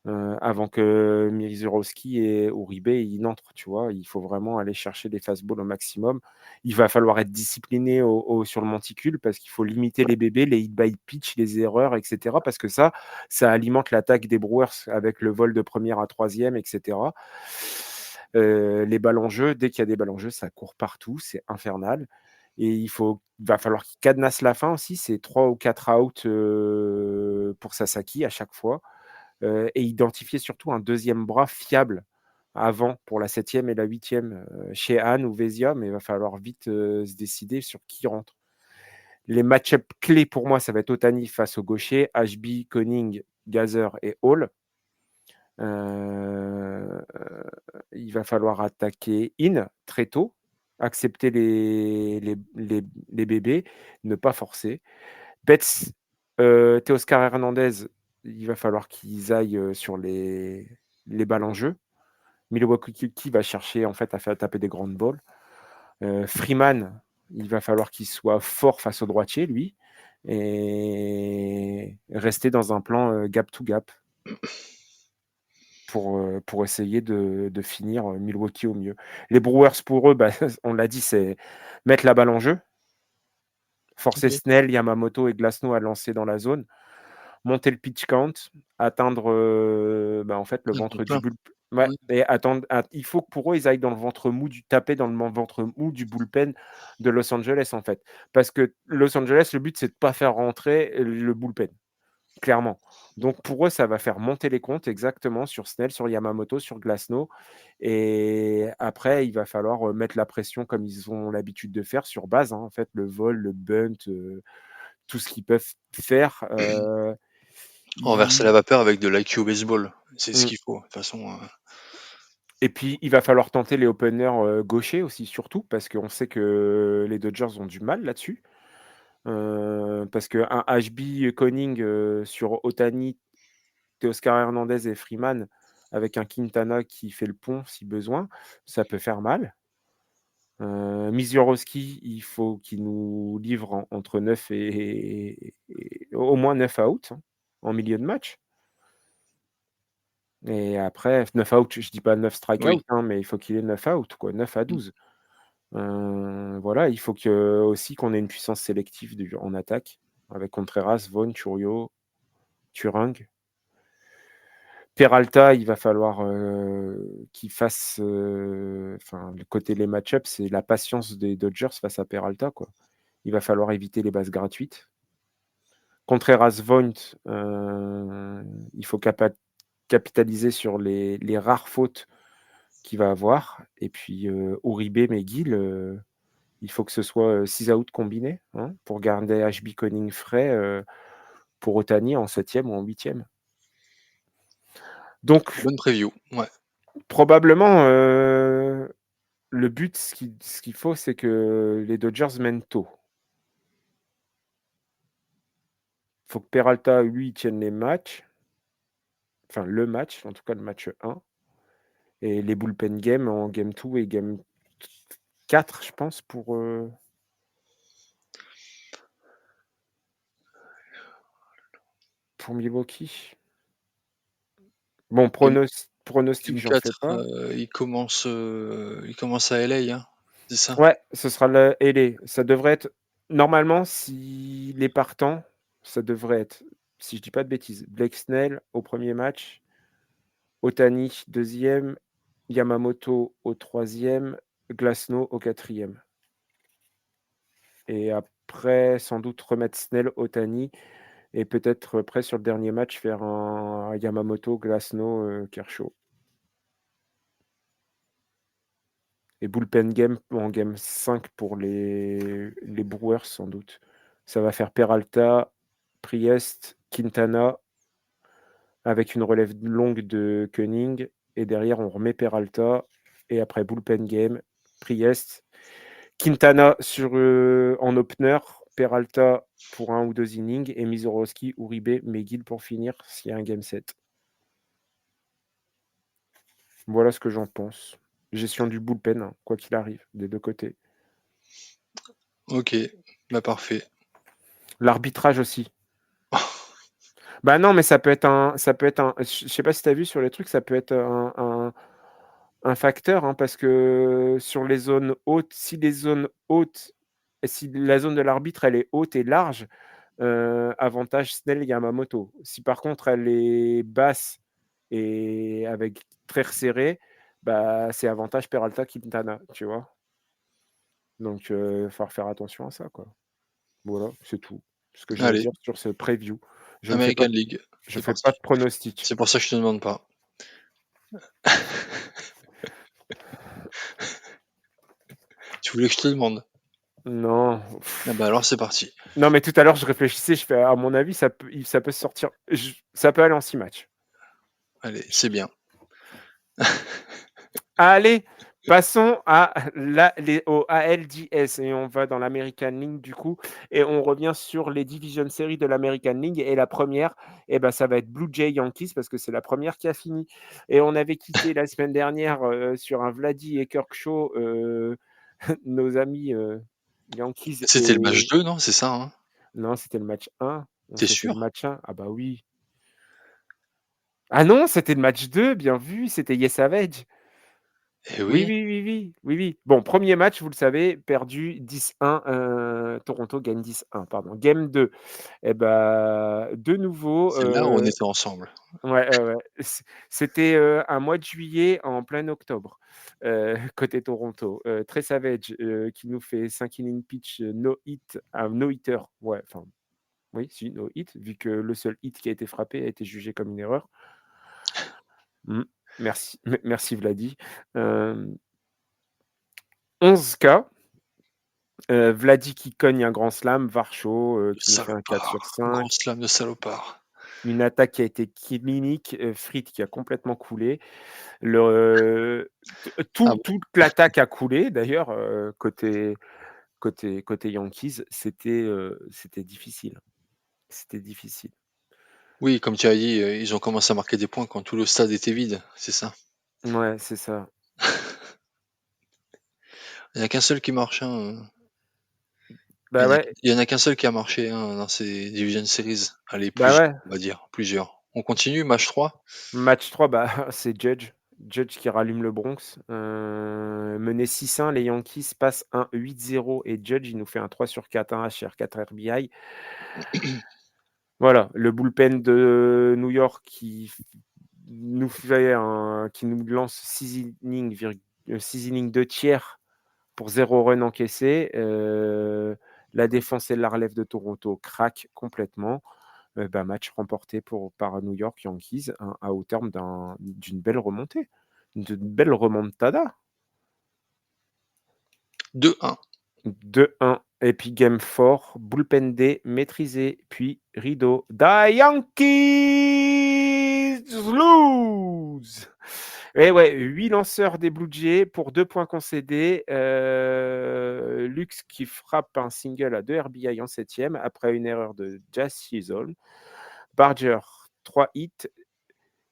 Avant que Mizurowski et Uribe ils n'entrent, tu vois. Il faut vraiment aller chercher les fastballs au maximum. Il va falloir être discipliné sur le monticule parce qu'il faut limiter les bébés, les hit by pitch, les erreurs, etc. Parce que ça alimente l'attaque des Brewers avec le vol de première à troisième, etc. Les balles en jeu, dès qu'il y a des balles en jeu, ça court partout, c'est infernal. Et il va falloir qu'il cadenasse la fin aussi, c'est 3 ou 4 outs pour Sasaki à chaque fois. Et identifier surtout un deuxième bras fiable avant pour la 7e et la 8e chez Anne ou Vezia, mais il va falloir vite se décider sur qui rentre. Les match-up clés pour moi, ça va être Otani face au gaucher, HB, Conning, Gazer et Hall. Il va falloir attaquer in très tôt, accepter les bébés, ne pas forcer. Betts, Teoscar Hernandez, il va falloir qu'ils aillent sur les balles en jeu. Milwaukee va chercher en fait à faire taper des grandes balles. Freeman, il va falloir qu'il soit fort face au droitier, lui, et rester dans un plan gap to gap pour essayer de finir Milwaukee au mieux. Les Brewers, pour eux, bah, on l'a dit, c'est mettre la balle en jeu, forcer Okay. Snell, Yamamoto et Glasnow à lancer dans la zone, monter le pitch count, atteindre en fait le ventre du Plein. bullpen. Ouais, Ouais. et attendre, il faut que pour eux, ils aillent dans le ventre mou taper dans le ventre mou du bullpen de Los Angeles, en fait. Parce que Los Angeles, le but, c'est de ne pas faire rentrer le bullpen, clairement. Donc pour eux, ça va faire monter les comptes exactement sur Snell, sur Yamamoto, sur Glasnow. Et après, il va falloir mettre la pression comme ils ont l'habitude de faire sur base, hein, en fait, le vol, le bunt, tout ce qu'ils peuvent faire. Renverser Il- la vapeur avec de l'IQ baseball, c'est ce Mm. qu'il faut. De toute façon, Et puis, il va falloir tenter les openers gauchers aussi, surtout, parce qu'on sait que les Dodgers ont du mal là-dessus. Parce qu'un HB Conning sur Otani, Teoscar Hernandez et Freeman, avec un Quintana qui fait le pont si besoin, ça peut faire mal. Mizurowski, il faut qu'il nous livre entre 9 et au moins 9 outs hein, en milieu de match. Et après, 9 outs, je dis pas 9 oui. strikeouts, hein, mais il faut qu'il ait 9 outs, quoi, 9 à 12. Voilà, il faut aussi qu'on ait une puissance sélective en attaque, avec Contreras, Vaughn, Chourio, Turang. Peralta, il va falloir qu'il fasse. Le côté les match-ups, c'est la patience des Dodgers face à Peralta, quoi. Il va falloir éviter les bases gratuites. Contreras, Vaughn, il faut capitaliser sur les rares fautes qu'il va avoir. Et puis Uribe, McGill, il faut que ce soit 6 outs combinés hein, pour garder HB Conning frais pour Otani en 7e ou en 8e. Donc, Bonne preview. Ouais. probablement, le but, ce qu'il faut, c'est que les Dodgers mènent tôt. Il faut que Peralta, lui, tienne les matchs. Enfin, le match, en tout cas le match 1. Et les bullpen games en game 2 et game 4, je pense, pour pour Milwaukee? Bon, Game pronostic, game j'en fais 4, pas. il commence à LA, hein, c'est ça? Ouais, ce sera le LA. Ça devrait être normalement, s'il est partant, ça devrait être, si je dis pas de bêtises, Blake Snell au premier match, Ohtani 2e, Yamamoto au 3e, Glasnow au 4e et après sans doute remettre Snell, Ohtani et peut-être après sur le dernier match faire un Yamamoto, Glasnow, Kershaw et bullpen game en game 5 pour les Brewers sans doute. Ça va faire Peralta, Priest, Quintana avec une relève longue de Koenig et derrière on remet Peralta et après bullpen game, Priest, Quintana en opener, Peralta pour 1 ou 2 innings et Mizorowski, Uribe, McGill pour finir s'il y a un game 7. Voilà ce que j'en pense. Gestion du bullpen, hein, quoi qu'il arrive, des 2 côtés. OK, bah, parfait. L'arbitrage aussi. Bah, non, mais ça peut être un je sais pas si tu as vu sur les trucs, ça peut être un facteur, hein, parce que sur les zones hautes, si les zones hautes si la zone de l'arbitre, elle est haute et large, avantage Snell, Yamamoto. Si par contre elle est basse et avec très resserré, bah, c'est avantage Peralta, Quintana, tu vois? Donc il va falloir faire attention à ça, quoi. Voilà, c'est tout ce que j'ai à Allez, dire sur ce preview. Je ne fais pas American League, je c'est fais pas parti. de pronostic. C'est pour ça que je te demande pas. Tu voulais que je te demande? Non. Ah bah, alors c'est parti. Non, mais tout à l'heure, je réfléchissais, je fais: «À mon avis, ça peut se sortir ça peut aller en 6 matchs». Allez, c'est bien. Allez, passons à au ALDS et on va dans l'American League du coup et on revient sur les Division Series de l'American League et la première, et ben ça va être Blue Jay Yankees parce que c'est la première qui a fini et on avait quitté la semaine dernière, sur un Vladdy et Kershaw, nos amis, Yankees C'était le match et 2, non? C'est ça, hein? non, c'était le match 1. On Tu es s'est fait le sûr? match 1. Ah bah oui. Ah non, c'était le match 2, bien vu, c'était Yes Savage. Eh Oui, oui, oui, oui, oui, oui, oui. Bon, premier match, vous le savez, perdu 10-1, Toronto gagne 10-1, pardon. Game 2, et bah, de nouveau, c'est là où on était ensemble. ouais, ouais, ouais, c'était, un mois de juillet en plein octobre, côté Toronto. Trey Savage, qui nous fait 5 innings pitch, no hit, un no-hitter, ouais, enfin, oui, si, no hit, vu que le seul hit qui a été frappé a été jugé comme une erreur. Mmh, merci Vladi. Hem, 11 K. Vladi qui cogne un grand slam, Varsho, Le qui nous fait un 4 sur salopard, grand 5. slam de salopard. Une attaque qui a été clinique, Fried qui a complètement coulé. Le Ah bon? toute l'attaque a coulé d'ailleurs, côté Yankees. C'était difficile. C'était difficile. Oui, comme tu as dit, ils ont commencé à marquer des points quand tout le stade était vide, c'est ça? Ouais, c'est ça. Il y en a qu'un seul qui marche, hein, Bah ouais, il y en a qu'un seul qui a marché, hein, dans ces Division Series. Allez, bah plusieurs, ouais. on va dire, plusieurs. On continue, match 3. Match 3, bah, c'est Judge. Judge qui rallume le Bronx. Menés 6-1, les Yankees passent un 8-0 et Judge, il nous fait un 3 sur 4, un HR, 4 RBI. Voilà, le bullpen de New York qui nous lance 6 innings, 6 innings, 2 tiers pour 0 run encaissé. La défense et la relève de Toronto craquent complètement. Bah, match remporté par New York Yankees, au terme d'une belle remontée, d'une belle remontada. 2-1. 2-1 et puis game 4, bullpen D maîtrisé, puis rideau. The Yankees lose! Et ouais, 8 lanceurs des Blue Jays pour 2 points concédés. Lux qui frappe un single à 2 RBI en 7e après une erreur de Jazz Chisholm. Barger, 3 hits.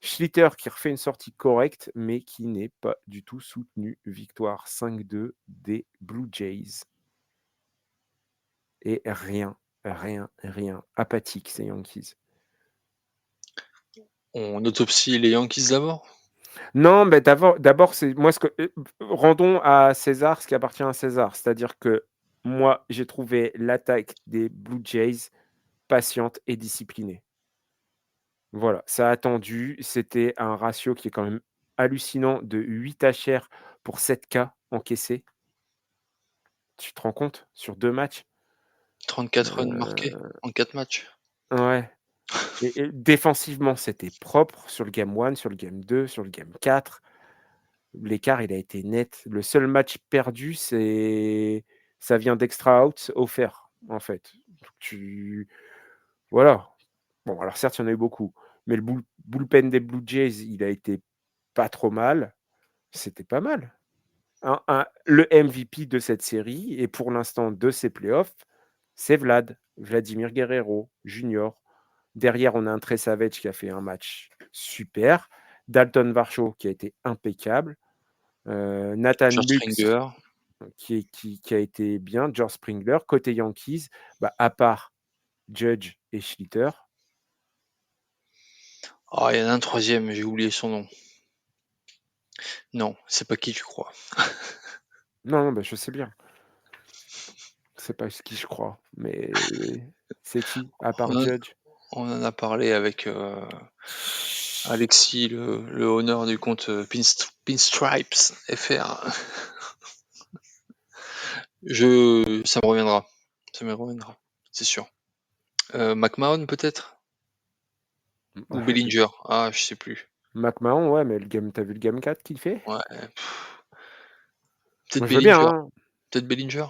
Schlitter qui refait une sortie correcte, mais qui n'est pas du tout soutenu. Victoire 5-2 des Blue Jays. Et rien, rien, rien. Apathique, ces Yankees. On autopsie les Yankees d'abord? Non, mais d'abord, c'est moi ce que rendons à César ce qui appartient à César. C'est-à-dire que moi, j'ai trouvé l'attaque des Blue Jays patiente et disciplinée. Voilà, ça a attendu, c'était un ratio qui est quand même hallucinant de 8 HR pour 7 K encaissés. Tu te rends compte? Sur 2 matchs? 34 runs marqués Heu, en 4 matchs. ouais et défensivement, c'était propre sur le game 1, sur le game 2, sur le game 4. L'écart, il a été net. Le seul match perdu, ça vient d'extra outs offerts, en fait. Donc voilà. Bon, alors certes, il y en a eu beaucoup, mais le bullpen des Blue Jays, il a été pas trop mal. C'était pas mal. Le MVP de cette série et pour l'instant de ces playoffs, c'est Vladimir Guerrero Junior. Derrière, on a un Trey Savage qui a fait un match super, Dalton Varsho qui a été impeccable, Nathan George Lux Springer. qui a été bien, George Springler. Côté Yankees, bah, à part Judge et Schlitter. Ah, il y en a un troisième, j'ai oublié son nom. Non, c'est pas qui tu crois. Non, non, bah, je sais bien. C'est pas ce qui je crois, mais c'est qui à On part en Judge? on en a parlé avec, Alexis, le owner du compte, Pinstripes FR. Ça me reviendra, ça me reviendra, c'est sûr. McMahon peut-être? Ou Bellinger? Ah, je sais plus. McMahon, ouais, mais tu vu le game 4 qu'il fait? Ouais, peut-être Moi, je veux bien, Bellinger, hein. peut-être Bellinger?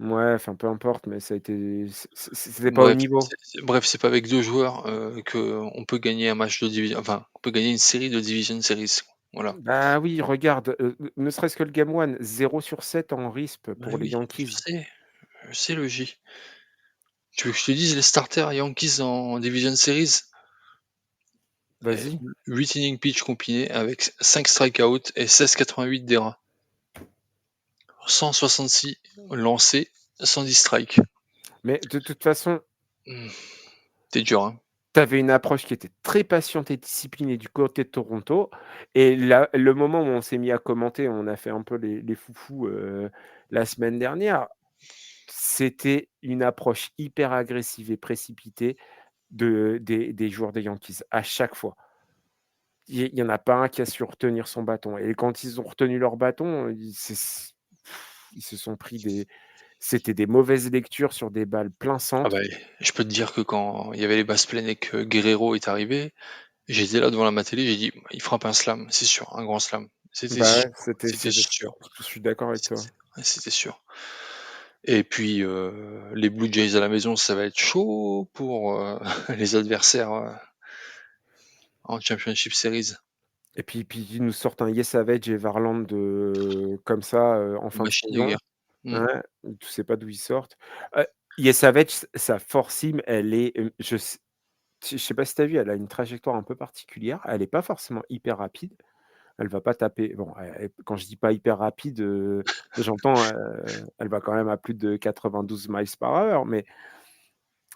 Ouais, enfin, peu importe, mais ça a été c'était pas au Bref, niveau. c'est pas avec 2 joueurs, qu'on peut gagner un match de division, enfin, on peut gagner une série de Division Series, voilà. Bah oui, regarde, ne serait-ce que le game 1, 0/7 en RISP Bah pour les oui, Yankees. je sais le J. Tu veux que je te dise les starters Yankees en Division Series? Vas-y. 8 innings pitch combinés avec 5 strikeouts et 16,88 d'ERA. 166 lancés, 110 strikes. Mais de toute façon, Mmh, c'est dur, hein. tu avais une approche qui était très patiente et disciplinée du côté de Toronto et là, le moment où on s'est mis à commenter, on a fait un peu les foufous, la semaine dernière, c'était une approche hyper agressive et précipitée des joueurs des Yankees, à chaque fois. Il y en a pas un qui a su retenir son bâton et quand ils ont retenu leur bâton, ils se sont pris c'était des mauvaises lectures sur des balles plein Ah bah, centre. je peux te dire que quand il y avait les bases pleines et que Guerrero est arrivé, j'étais là devant la télé, j'ai dit: «Il frappe un slam, c'est sûr, un grand slam». C'était Bah, sûr, ouais, c'était c'était c'était sûr, je suis d'accord avec toi. c'était ouais, c'était sûr. Et puis, les Blue Jays à la maison, ça va être chaud pour, les adversaires, en Championship Series. Et puis ils nous sortent un Yes Savage et Varland comme ça, en fin de Machine de saison. guerre. Mmh. Ouais, tu sais pas d'où ils sortent. Heu, Yes Savage, sa force sim, elle est, je sais pas si tu as vu, elle a une trajectoire un peu particulière. Elle est pas forcément hyper rapide. Elle va pas taper bon, quand je dis pas hyper rapide, j'entends, elle va quand même à plus de 92 miles par heure, mais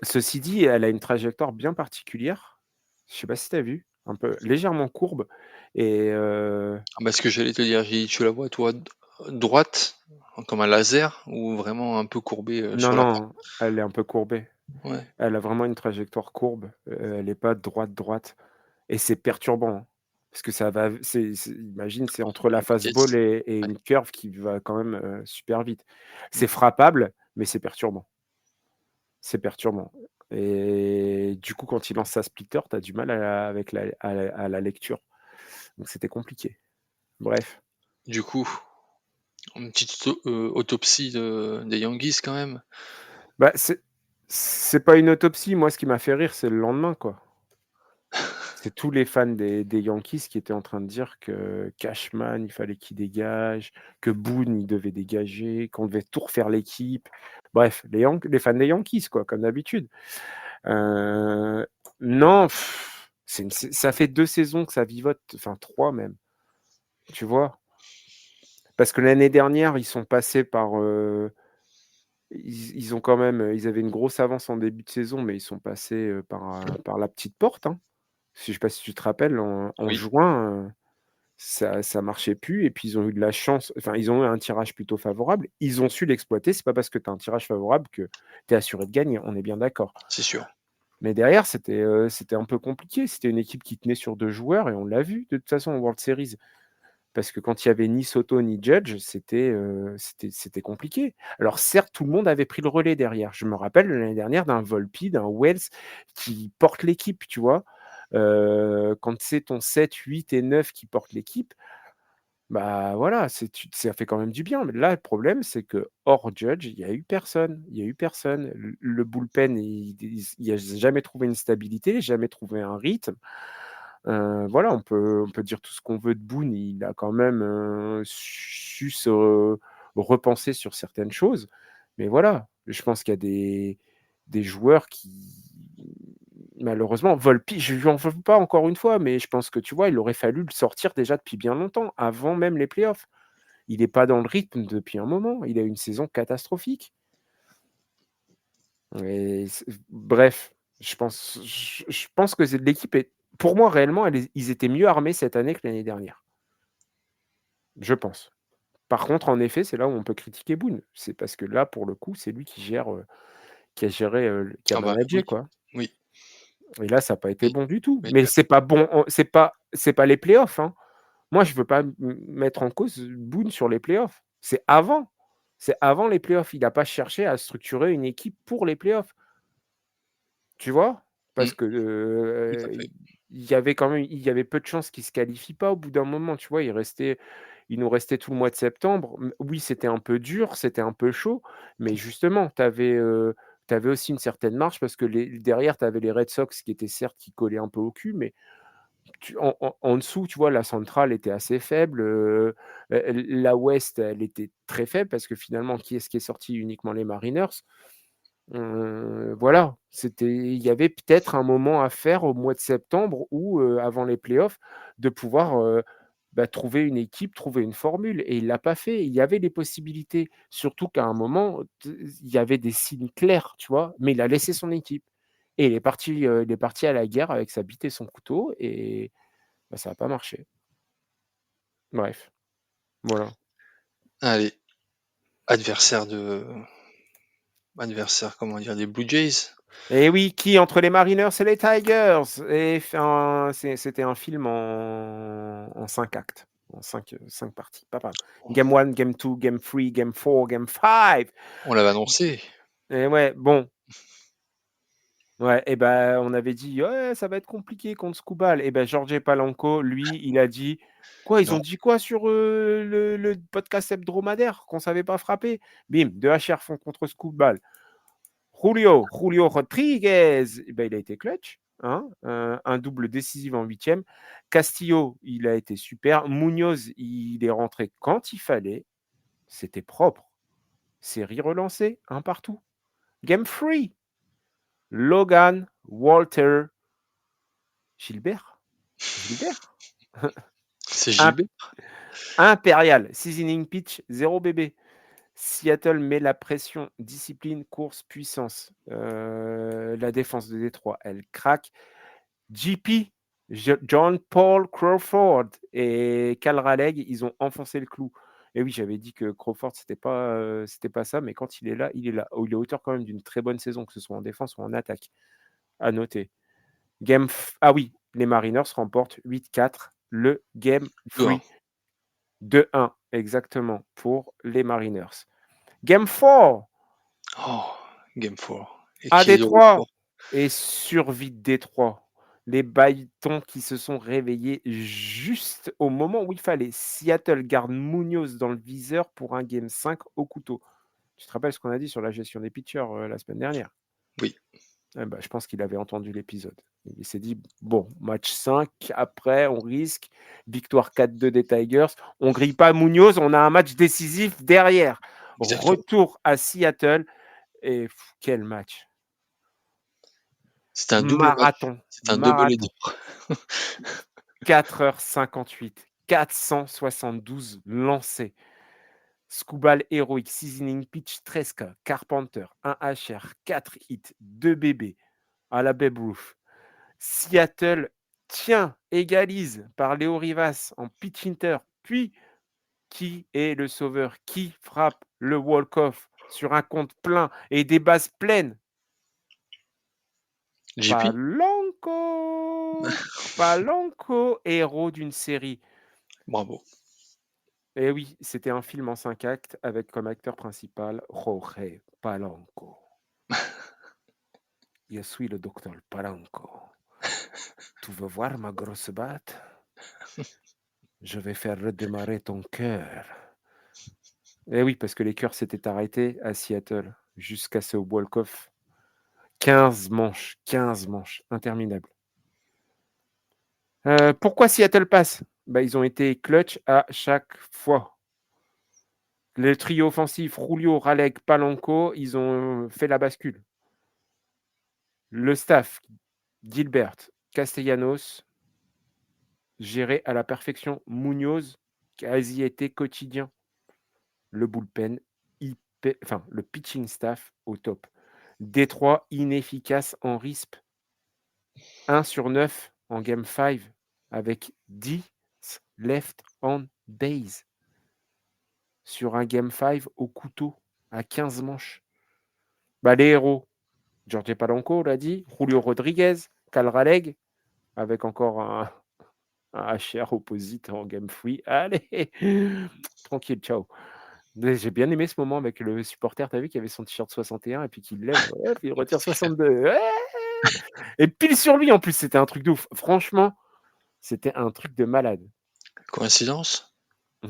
ceci dit, elle a une trajectoire bien particulière. Je sais pas si tu as vu? Un peu légèrement courbe et Ah bah, ce que j'allais te dire, j'ai dit: «Tu la vois toi droite, comme un laser ou vraiment un peu courbée, non, sur la non, elle est un peu courbée. ouais, Elle a vraiment une trajectoire courbe, elle est pas droite et c'est perturbant, hein, parce que ça va imagine, c'est entre la la fastball vitesse, et ouais. une curve qui va quand même, super vite. Mmh. C'est frappable, mais c'est perturbant. C'est perturbant et du coup, quand il lance sa splitter, tu as du mal avec la lecture. Donc c'était compliqué. Bref. Du coup, une petite autopsie des Yankees quand même. Bah, c'est pas une autopsie. Moi, ce qui m'a fait rire, c'est le lendemain, quoi. C'est tous les fans des Yankees qui étaient en train de dire que Cashman, il fallait qu'il dégage, que Boone, il devait dégager, qu'on devait tout refaire l'équipe. Bref, les fans des Yankees, quoi, comme d'habitude. Heu, non, ça fait 2 saisons que ça vivote, enfin 3 même, tu vois? Parce que l'année dernière, ils sont passés par, ils ont quand même, ils avaient une grosse avance en début de saison, mais ils sont passés, par la petite porte, hein. Je sais pas si tu te rappelles, en Oui, juin, ça marchait plus et puis ils ont eu de la chance, enfin, ils ont eu un tirage plutôt favorable. Ils ont su l'exploiter. C'est pas parce que tu as un tirage favorable que tu es assuré de gagner, on est bien d'accord. c'est sûr. Mais derrière, c'était un peu compliqué. C'était une équipe qui tenait sur 2 joueurs et on l'a vu de toute façon en World Series. Parce que quand il y avait ni Soto ni Judge, c'était compliqué. Alors certes, tout le monde avait pris le relais derrière. Je me rappelle de l'année dernière d'un Volpi, d'un Wells qui porte l'équipe, tu vois? Quand c'est ton 7, 8 et 9 qui portent l'équipe, bah, voilà, ça fait quand même du bien. Mais là, le problème, c'est que hors Judge, il y a eu personne. Il y a eu personne. Le bullpen, il a jamais trouvé une stabilité, jamais trouvé un rythme. Voilà, on peut dire tout ce qu'on veut de Boone, il a quand même, su se repenser sur certaines choses. Mais voilà, je pense qu'il y a des joueurs qui malheureusement, Volpi, je lui en veux pas encore une fois, mais je pense que, tu vois, il aurait fallu le sortir déjà depuis bien longtemps, avant même les playoffs. Il est pas dans le rythme depuis un moment, il a eu une saison catastrophique et bref, je pense que l'équipe est pour moi réellement, ils étaient mieux armés cette année que l'année dernière. Je pense. Par contre, en effet, c'est là où on peut critiquer Boone. C'est parce que là, pour le coup, c'est lui qui a géré, qui a Ah bah, oui, managé, quoi. oui, Et là, ça a pas été oui, bon du tout. oui, Mais c'est pas bon en c'est pas les playoffs, hein. Moi, je veux pas mettre en cause Boone sur les playoffs. C'est avant. C'est avant les playoffs. Il a pas cherché à structurer une équipe pour les playoffs. Tu vois? mmh, Parce que, tout à fait. il y avait peu de chances qu'il se qualifie pas au bout d'un moment, tu vois? Il nous restait tout le mois de septembre. Oui, c'était un peu dur, c'était un peu chaud, mais justement, tu avais aussi une certaine marge parce que derrière, tu avais les Red Sox qui étaient certes qui collaient un peu au cul, mais en dessous, tu vois, la centrale était assez faible, la Ouest, elle était très faible parce que finalement, qui est-ce qui est sorti? Uniquement les Mariners. Voilà, il y avait peut-être un moment à faire au mois de septembre ou, avant les playoffs, de pouvoir, trouver une équipe, trouver une formule et il l'a pas fait. Il y avait les possibilités, surtout qu'à un moment, il y avait des signes clairs, tu vois? Mais il a laissé son équipe et il est parti à la guerre avec sa bite et son couteau et ça a pas marché. Bref, voilà. Allez, adversaire de adversaire, comment dire? Des Blue Jays? Et oui, qui entre les Mariners et les Tigers? Et c'était un film en 5 actes, en 5 parties, pas mal. Game 1, game 2, game 3, game 4, game 5. On l'avait annoncé. Et ouais, bon, ouais et ben, on avait dit: «Ouais, ça va être compliqué contre Skubal» et ben, Jorge Palanco, lui, il a dit quoi? Ils ont Non, dit quoi sur, le podcast hebdomadaire? Qu'on savait pas frapper? Bim, 2 HR font contre Skubal. Julio Rodriguez, eh ben, il a été clutch, hein, un double décisif en 8e. Castillo, il a été super. Munoz, il est rentré quand il fallait. C'était propre. Série relancée, un partout. Game 3. Logan, Walter, Gilbert. Gilbert. c'est Im- JB. Impérial. 6 inning pitch, 0 bébé. Seattle met la pression, discipline, course, puissance. La défense de Détroit, elle craque. JP, John Paul Crawford et Cal Raleigh, ils ont enfoncé le clou. Et oui, j'avais dit que Crawford, c'était pas ça, mais quand il est là, il est là. Oh, il est auteur quand même d'une très bonne saison, que ce soit en défense ou en attaque. À noter. Ah oui, les Mariners remportent 8-4 le Game 3. 2-1. 2-1, exactement, pour les Mariners. Game 4, Oh, game 4 et à qui est de retour. Détroit et survie de Détroit. Les Bâtons qui se sont réveillés juste au moment où il fallait. Seattle garde Munoz dans le viseur pour un game 5 au couteau. Tu te rappelles ce qu'on a dit sur la gestion des pitchers la semaine dernière? Oui, Eh ben, je pense qu'il avait entendu l'épisode. Il s'est dit, bon, match 5, après, on risque. Victoire 4-2 des Tigers. On grille pas Munoz, on a un match décisif derrière. exactement. Retour à Seattle. Et quel match! C'était un double match. Marathon, C'était un double header. marathon. 4h58, 472 lancés. Skubal héroïque, 6 innings pitch, 13 K, Carpenter, 1 HR, 4 hits, 2 bébés à la Babe Ruth. Seattle Tiens, égalise par Léo Rivas en pitch hitter. Puis, qui est le sauveur? Qui frappe le walk-off sur un compte plein et des bases pleines? JP? Palanco! Palanco, héros d'une série. Bravo. Et oui, c'était un film en 5 actes avec comme acteur principal Jorge Palanco. Je suis le docteur Palanco. Tu veux voir ma grosse batte? Je vais faire redémarrer ton cœur. Et oui, parce que les cœurs s'étaient arrêtés à Seattle jusqu'à ce walk-off. 15 manches, interminables. Pourquoi Seattle passe? Bah, ils ont été clutch à chaque fois. Le trio offensif, Julio, Raleigh, Palanco, ils ont fait la bascule. Le staff, Gilbert, Castellanos, géré à la perfection. Munoz, quasi été quotidien. Le bullpen, le pitching staff au top. Détroit, inefficace en RISP. 1 sur 9 en Game 5 avec 10 left on base. Sur un Game 5 au couteau, à 15 manches. Bah, les héros, Jorge Palanco, on l'a dit, Julio Rodriguez, Cal Raleigh, avec encore un HR opposite en Game 3. Allez, tranquille, ciao. Mais j'ai bien aimé ce moment avec le supporter, tu as vu, qui avait son t-shirt 61 et puis qui le lève, ouais, puis il retire 62. Ouais, et pile sur lui en plus, c'était un truc de ouf. Franchement, c'était un truc de malade. Coïncidence?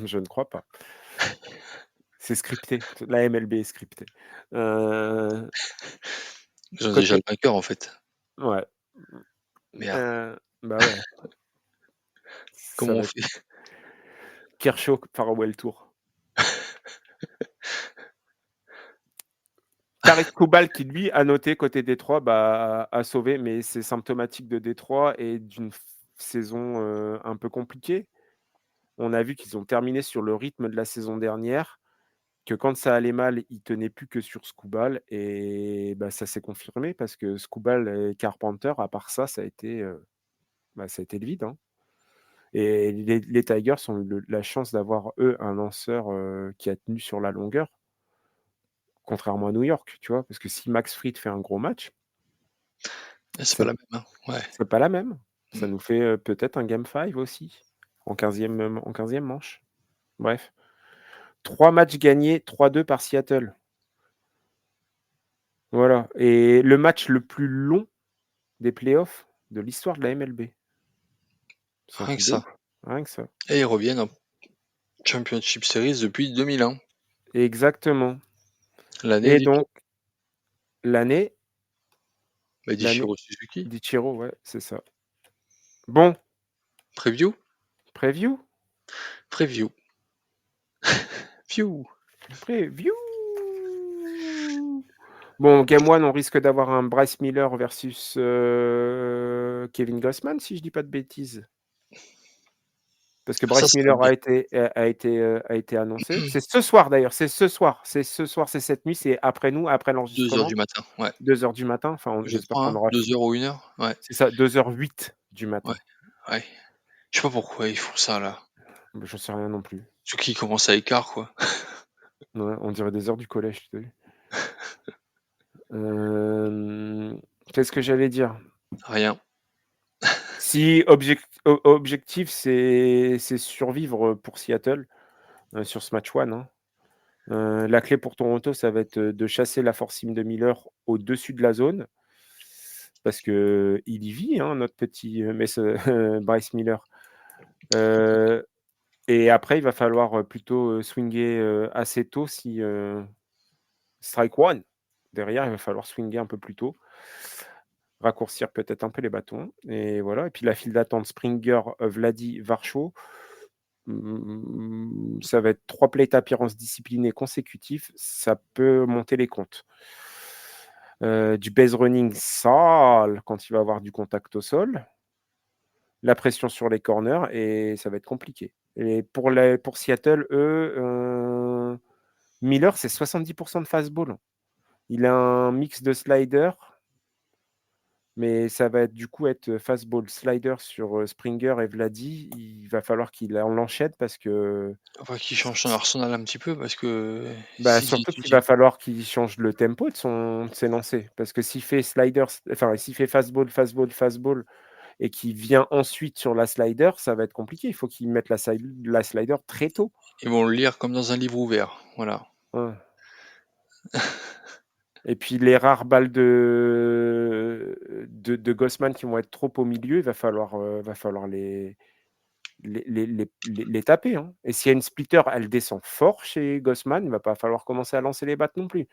Je ne crois pas. C'est scripté. La MLB est scriptée. Ils ont déjà le Côté vainqueur, en fait. ouais. Merde. Bah ouais, ça Comment on va être fait? Kershaw Farewell Tour. Tarik Koubal qui lui a noté côté Détroit, bah, a sauvé, mais c'est symptomatique de Détroit et d'une saison un peu compliquée. On a vu qu'ils ont terminé sur le rythme de la saison dernière, que quand ça allait mal, ils tenaient plus que sur Skubal et bah, ça s'est confirmé parce que Skubal et Carpenter, à part ça, ça a été le vide, hein. Et les Tigers ont eu la chance d'avoir, eux, un lanceur qui a tenu sur la longueur, contrairement à New York, tu vois, parce que si Max Fried fait un gros match, C'est pas c'est la même, hein? Ouais. c'est pas la même. Ça Mmh. nous fait peut-être un Game 5 aussi, en quinzième manche. Bref. 3 matchs gagnés, 3-2 par Seattle. Voilà. Et le match le plus long des playoffs de l'histoire de la MLB. C'est un Rien que truc de ça. ouf. Rien que ça. Et ils reviennent en Championship Series depuis 2001, Exactement. l'année Et donc, d'Ichiro l'année l'année d'Ichiro Suzuki. d'Ichiro, ouais, c'est ça. Bon, Preview? preview? Preview. Phew! Preview! Bon, game 1, on risque d'avoir un Bryce Miller versus Kevin Gausman, si je dis pas de bêtises. Parce que Ça Bryce serait Miller bien. a été annoncé. C'est ce soir d'ailleurs, c'est ce soir. C'est ce soir, c'est cette nuit, c'est après nous, après 2 heures l'enregistrement. du matin, ouais. 2 heures du matin. Enfin, Je j'espère crois, qu'on hein? aura 2 fini. heures ou 1 heure? Ouais, C'est ça, 2h08 du ouais, matin. ouais. Je sais pas pourquoi ils font ça, là. Bah, j'en sais rien non plus. Surtout qu'ils commencent à écart, quoi. Ouais, on dirait des heures du collège, tu as vu. Qu'est-ce que j'allais dire? Rien. Si objectif, c'est survivre pour Seattle sur ce match one, hein. La clé pour Toronto, ça va être de chasser la force sim de Miller au-dessus de la zone. Parce qu'il y vit, hein, notre petit Bryce Miller. Et après, il va falloir plutôt swinger assez tôt si strike one. Derrière, il va falloir swinger un peu plus tôt. Raccourcir peut-être un peu les bâtons. Et voilà. Et puis la file d'attente Springer, Vladdy, Varcho. Ça va être 3 plate appearances disciplinées consécutifs. Ça peut monter les comptes. Du base running sale quand il va avoir du contact au sol. La pression sur les corners et ça va être compliqué. Et pour Seattle, eux, Miller, c'est 70% de fastball. Il a un mix de slider Mais ça va être du coup être fastball, slider sur, Springer et Vladdy. Il va falloir qu'il en l'enchaîne parce que Enfin, qu'il change son arsenal un petit peu parce que bah, s'il surtout qu'il utilise va falloir qu'il change le tempo de ses lancers. Parce que s'il fait slider, enfin, s'il fait fastball, fastball, fastball et qu'il vient ensuite sur la slider, ça va être compliqué. Il faut qu'il mette la slider très tôt. ils vont le lire comme dans un livre ouvert, voilà. Ouais. Et puis les rares balles de Gossman qui vont être trop au milieu, il va falloir les taper, hein. Et s'il y a une splitter, elle descend fort chez Gossman, il va pas falloir commencer à lancer les battes non plus.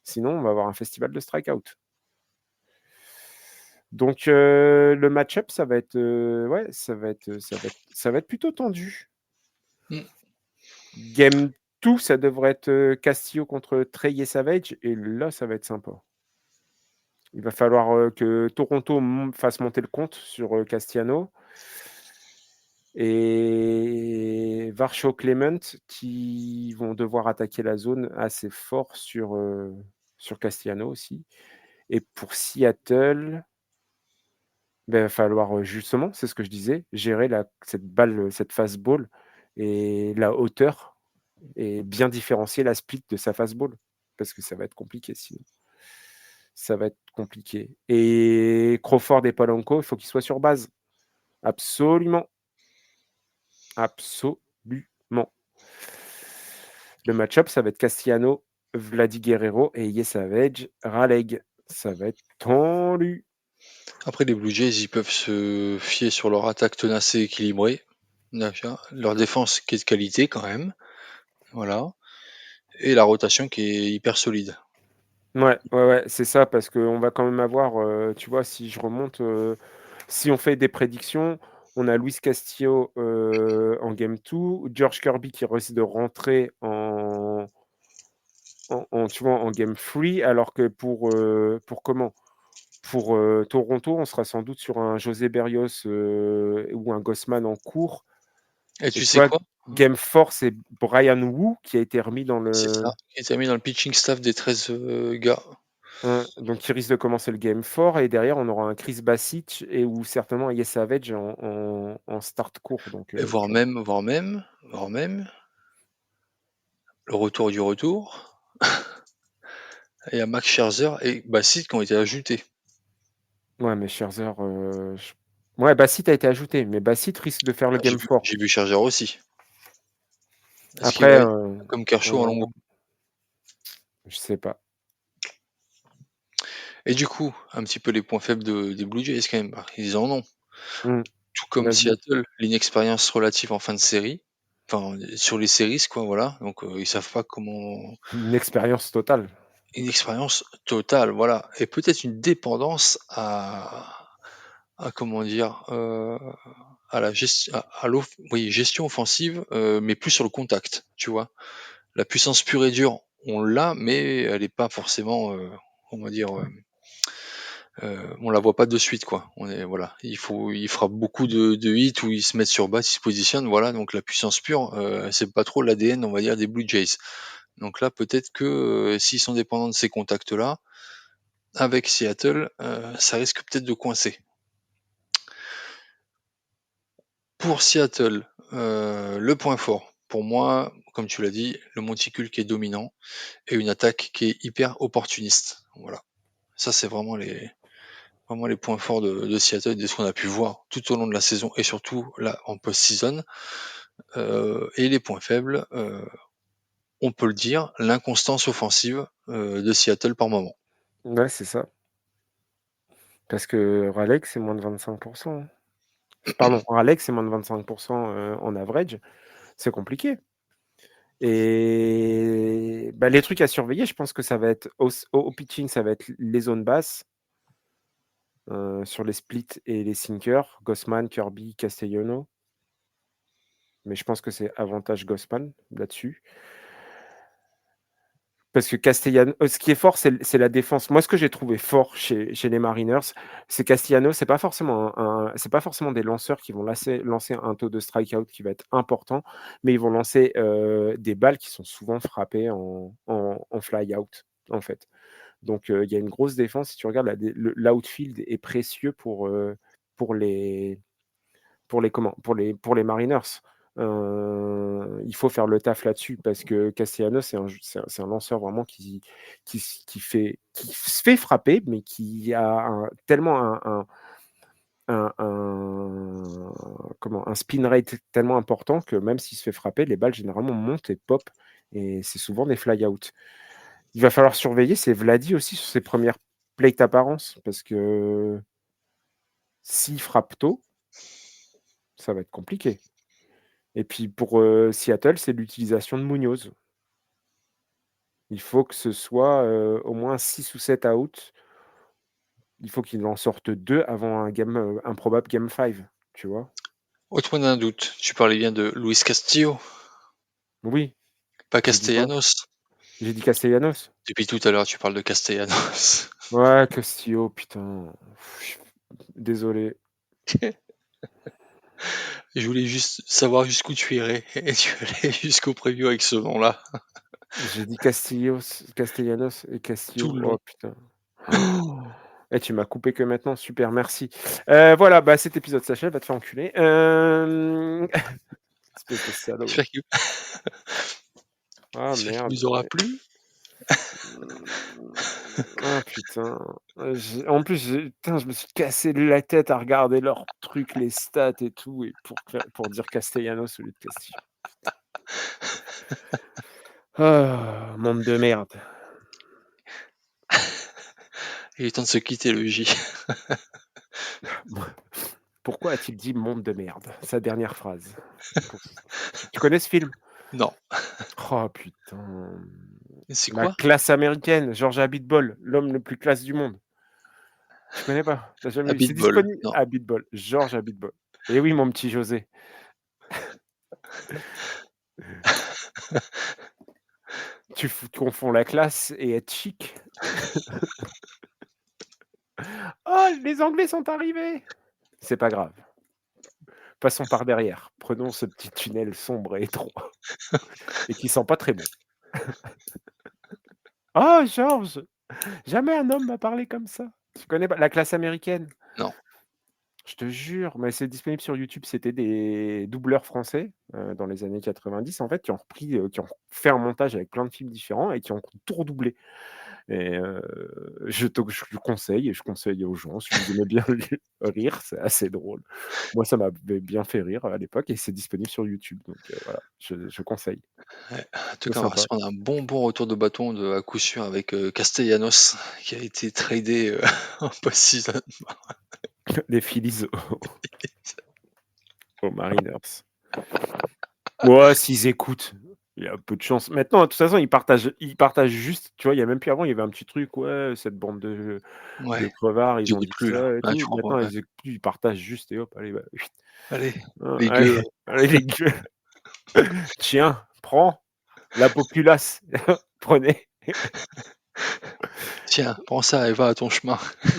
Sinon, on va avoir un festival de strikeout. Donc le match-up, ça va être, ouais, ça va être plutôt tendu. Mmh. Game 2, ça devrait être, Castillo contre Trey Savage et là, ça va être sympa. Il va falloir, que Toronto fasse monter le compte sur, Castellano et Varsho Clement qui vont devoir attaquer la zone assez fort sur Castellano aussi et pour Seattle, ben, il va falloir, justement, c'est ce que je disais, gérer cette balle, cette fastball et la hauteur et bien différencier la split de sa fastball parce que ça va être compliqué sinon. Ça va être compliqué et Crawford et Polanco, il faut qu'ils soient sur base. Absolument, absolument. Le match-up, ça va être Castellano, Vladdy Guerrero et Yesavage Raleigh. Ça va être tendu. Après les Blue Jays, ils peuvent se fier sur leur attaque tenace et équilibrée. D'accord. Leur défense qui est de qualité quand même, voilà, et la rotation qui est hyper solide. Ouais, ouais, ouais, c'est ça parce qu'on va quand même avoir, tu vois, si je remonte, si on fait des prédictions, on a Luis Castillo, en game 2, George Kirby qui risque de rentrer tu vois, en game 3 alors que pour comment? Pour, Toronto, on sera sans doute sur un José Berrios, ou un Gossman en cours Et et tu tu sais vois, quoi? game 4, c'est Brian Wu qui a été remis dans C'est ça, le qui était mis dans le pitching staff des 13 gars. donc il risque de commencer le game 4 et derrière on aura un Chris Bassitt et ou certainement un Yes Savage en start court donc Et tu vois? voire même, le retour du retour, il y a Max Scherzer et Bassitt qui ont été ajoutés. Ouais mais Scherzer, ouais Bassitt a été ajouté, mais Bassitt risque de faire le Bah, game 4. j'ai vu Scherzer aussi. Est-ce qu'il Après, va être comme Kershaw en longue. je sais pas. Et du coup, un petit peu les points faibles des Blue Jays quand même, bah, ils en ont. Mmh, Tout comme vas-y. Seattle, l'inexpérience relative en fin de série, enfin, sur les séries quoi, voilà, donc ils savent pas comment. Une expérience totale. Une expérience totale, voilà, et peut-être une dépendance à comment dire? À la gest à l'off oui, gestion offensive, mais plus sur le contact, tu vois? La puissance pure et dure, on l'a, mais elle est pas forcément, comment dire? On la voit pas de suite, quoi. On est voilà, il fera beaucoup de hits où ils se mettent sur base, ils se positionnent, voilà, donc la puissance pure, c'est pas trop l'ADN, on va dire, des Blue Jays. Donc là, peut-être que, s'ils sont dépendants de ces contacts-là, avec Seattle, ça risque peut-être de coincer. Pour Seattle, le point fort, pour moi, comme tu l'as dit, le monticule qui est dominant et une attaque qui est hyper opportuniste. Voilà. Ça, c'est vraiment les points forts de Seattle et de ce qu'on a pu voir tout au long de la saison et surtout là en post-season. Et les points faibles, on peut le dire, l'inconstance offensive de Seattle par moment. Ouais, c'est ça. Parce que Raleigh, c'est moins de 25, hein. Pardon, Raleigh, c'est moins de 25, en average. C'est compliqué et bah, les trucs à surveiller, je pense que ça va être au pitching, ça va être les zones basses, sur les splits et les sinkers, Gossman, Kirby, Castellano. Mais je pense que c'est avantage Gossman là-dessus. Parce que Castellano, ce qui est fort, c'est la défense. Moi, ce que j'ai trouvé fort chez les Mariners, c'est Castellano, c'est pas forcément des lanceurs qui vont lancer un taux de strikeout qui va être important, mais ils vont lancer, des balles qui sont souvent frappées en fly out, en fait. Donc il y a une grosse défense. Si tu regardes l'outfield est précieux pour les pour les Mariners. Il faut faire le taf là-dessus parce que Castellanos, c'est un lanceur vraiment qui se fait frapper, mais qui a tellement un spin rate tellement important que même s'il se fait frapper, les balles généralement montent et pop, et c'est souvent des fly-out. Il va falloir surveiller, c'est Vladi aussi sur ses premières plate apparences, parce que s'il frappe tôt, ça va être compliqué. Et puis pour Seattle, c'est l'utilisation de Munoz. Il faut que ce soit au moins 6 ou 7 outs. Il faut qu'il en sorte 2 avant un probable game 5, tu vois. Ôte-moi d'un doute, tu parlais bien de Luis Castillo, Oui, pas j'ai dit quoi? Castellanos. J'ai dit Castellanos? Depuis tout à l'heure, tu parles de Castellanos. Ouais, Castillo, putain. Désolé. Je voulais juste savoir jusqu'où tu irais et tu allais jusqu'au preview avec ce nom-là, J'ai dit Castellanos et tout Castillo. le long. Oh putain. Oh. Eh, tu m'as coupé que maintenant, super, merci. Voilà, bah cet épisode s'achève, va te faire enculer. Espèce de salaud. J'espère qu'il Ah j'espère qu'il merde. vous aura plu. Ah putain. En plus, putain, je me suis cassé la tête à regarder leurs trucs, les stats et tout, et pour dire Castellanos au lieu de Castillo. Ah, monde de merde. Il est temps de se quitter le J. Pourquoi a-t-il dit monde de merde? Sa dernière phrase. Tu connais ce film? Non. Oh putain. C'est La quoi? classe américaine, George Abitbol, l'homme le plus classe du monde. Tu connais pas? Tu jamais vu? C'est Habitbol, disponible. non. Abitbol, George Abitbol. Et oui, mon petit José. Tu confonds la classe et être chic. Oh, les Anglais sont arrivés! C'est pas grave. Passons par derrière. Prenons ce petit tunnel sombre et étroit et qui sent pas très bon. Oh, Georges! Jamais un homme m'a parlé comme ça. Tu connais pas la classe américaine? Non. Je te jure, mais c'est disponible sur YouTube. C'était des doubleurs français, dans les années 90, en fait, qui ont fait un montage avec plein de films différents et qui ont tout redoublé. Et je le conseille et je conseille aux gens, si vous aimez bien rire, c'est assez drôle. Moi, ça m'avait bien fait rire à l'époque et c'est disponible sur YouTube, donc voilà, je conseille. Ouais. En tout C'est cas, on va se sympa. prendre un bon retour de bâton à coup sûr avec Castellanos qui a été tradé en post-season. Les Phillies aux Mariners. Ouais, s'ils écoutent, il y a peu de chance. Maintenant, de toute façon, ils partagent juste, tu vois, il y a même plus avant, il y avait un petit truc, ouais, cette bande de Ouais, crevards, ils ont j'écoute dit plus là. ça et Ouais, je tout. crois, Maintenant, ouais. ils écoutent plus, ils partagent juste et hop, allez, bah, Allez, hein, les allez, gueux. allez les gueux. Tiens, prends la populace, prenez. Tiens, prends ça et va à ton chemin.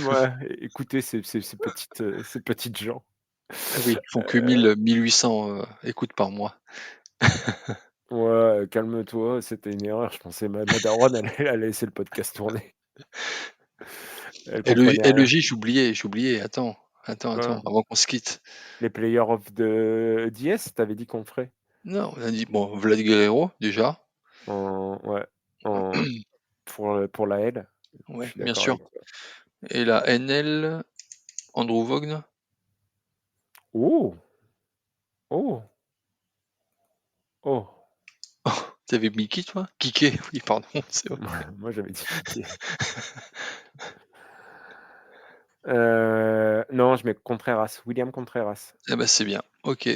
Ouais, écoutez ces petites gens. Ah oui, ils font que 1000-1800 écoutes par mois. Ouais, calme-toi, c'était une erreur. Je pensais ma daronne, elle allait laisser le podcast tourner. Elle Et le comprenait et le rien. J, j'oubliais. Attends, Hein, avant qu'on se quitte. les players of the DS, tu avais dit qu'on le ferait? Non, on a dit, bon, Vlad Guerrero, déjà. Ouais, en pour la L, je Ouais, suis bien d'accord sûr. avec toi. Et la NL, Andrew Vaughn. Oh! Oh! Oh! T'avais mis qui, toi? Kiké, oui, pardon, c'est vrai. Moi, j'avais dit Piqué. Non, je mets Contreras, William Contreras. Eh ben, c'est bien. Ok.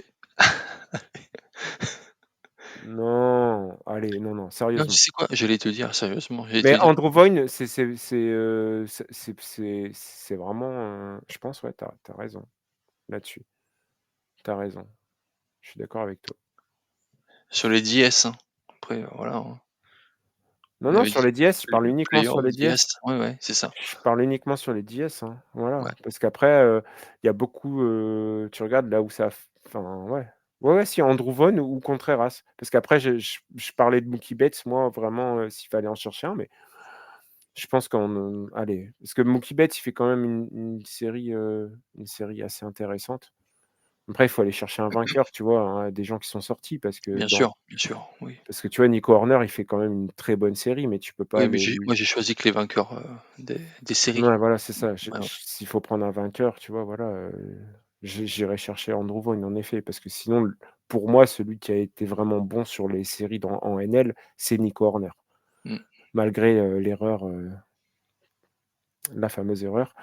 Non, allez, non, non, Non, tu sérieusement. sais quoi? J'allais te dire, sérieusement, j'allais te Mais dire. Andrew Vaughn, c'est vraiment, je pense, ouais, tu raison là-dessus. Tu as raison. Je suis d'accord avec toi. Sur les 10, hein. Après, voilà, hein. Non, On non, avait sur dit les DS, je parle uniquement player sur of les DS. 10. Ouais, ouais, c'est ça. Je parle uniquement sur les DS, hein, voilà. Ouais. Parce qu'après, il y a beaucoup, tu regardes là où ça enfin, ouais. Ouais, ouais, si Andrew Vaughn ou Contreras. Parce qu'après je parlais de Mookie Betts, moi, vraiment, s'il fallait en chercher un, mais Je pense qu'en allez, parce que Mookie Betts, il fait quand même une série assez intéressante. Après, il faut aller chercher un vainqueur, tu vois? Hein, des gens qui sont sortis bien sûr, oui. parce que tu vois, Nico Horner, il fait quand même une très bonne série, mais tu peux pas Oui, mais aller moi j'ai choisi que les vainqueurs, des séries. ouais, voilà, c'est ça. Ouais, ouais. S'il faut prendre un vainqueur, tu vois, voilà, j'irai chercher Andrew Vaughn, en effet, parce que sinon, pour moi, celui qui a été vraiment bon sur les séries en NL, c'est Nico Horner. Mmh. Malgré, l'erreur, la fameuse erreur.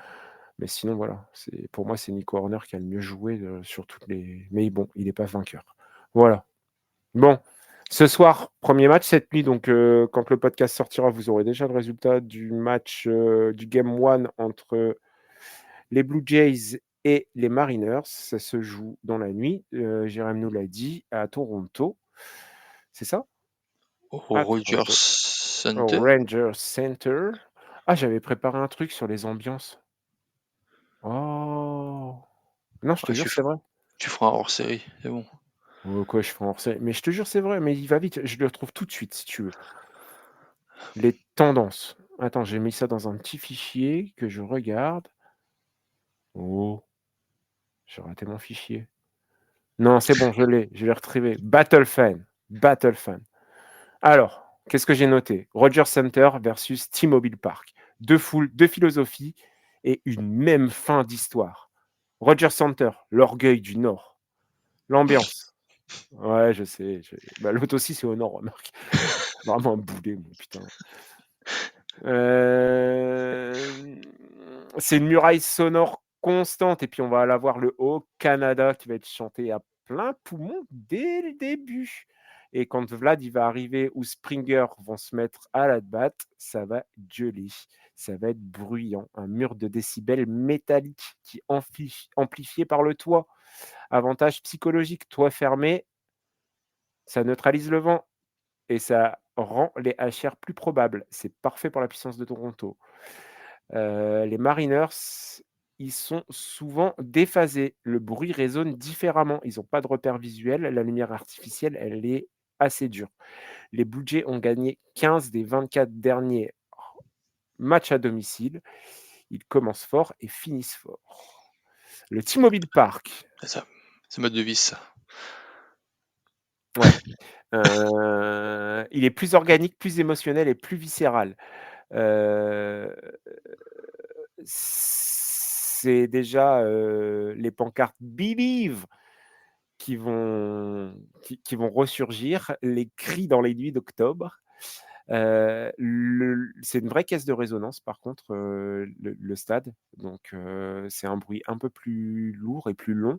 Mais sinon, voilà, pour moi, c'est Nico Horner qui a le mieux joué, sur toutes les mais bon, il est pas vainqueur. Voilà. Bon, ce soir, premier match cette nuit, donc quand le podcast sortira, vous aurez déjà le résultat du match, du game 1 entre les Blue Jays et les Mariners. Ça se joue dans la nuit, Jérém nous l'a dit, à Toronto. C'est ça? Au À Rogers Toronto, au Center? Rangers Center. Ah, j'avais préparé un truc sur les ambiances. Oh! Non, je te Ouais, jure, c'est vrai. tu feras un hors-série, c'est bon. Oh quoi, je ferai un hors-série, mais je te jure, c'est vrai, mais il va vite. Je le retrouve tout de suite, si tu veux. Les tendances. Attends, j'ai mis ça dans un petit fichier que je regarde. Oh, j'ai raté mon fichier. Non, c'est bon, je l'ai retrouvé. Battle Fan, Battle Fan. Alors, qu'est-ce que j'ai noté? Rogers Center versus T-Mobile Park. 2 foules, 2 philosophies et une même fin d'histoire. Rogers Center, l'orgueil du Nord. L'ambiance. Ouais, je sais. Bah, l'autre aussi, c'est au Nord, remarque. Vraiment un boulet, mon putain. C'est une muraille sonore constante et puis on va aller avoir le Haut-Canada qui va être chanté à plein poumon dès le début et quand Vlad, il va arriver ou Springer vont se mettre à la batte, ça va gueuler, ça va être bruyant, un mur de décibels métallique qui amplifié par le toit. Avantage psychologique, toit fermé, ça neutralise le vent et ça rend les HR plus probables. C'est parfait pour la puissance de Toronto. Les Mariners, ils sont souvent déphasés. Le bruit résonne différemment. Ils ont pas de repères visuels. La lumière artificielle, elle est assez dure. Les Blue Jays ont gagné 15 des 24 derniers matchs à domicile. Ils commencent fort et finissent fort. Le T-Mobile Park, C'est ça, c'est ma devise ça. ouais, il est plus organique, plus émotionnel et plus viscéral. Heu, c'est déjà, les pancartes «Believe» qui vont ressurgir, les cris dans les nuits d'octobre. C'est une vraie caisse de résonance par contre, le stade, donc c'est un bruit un peu plus lourd et plus long.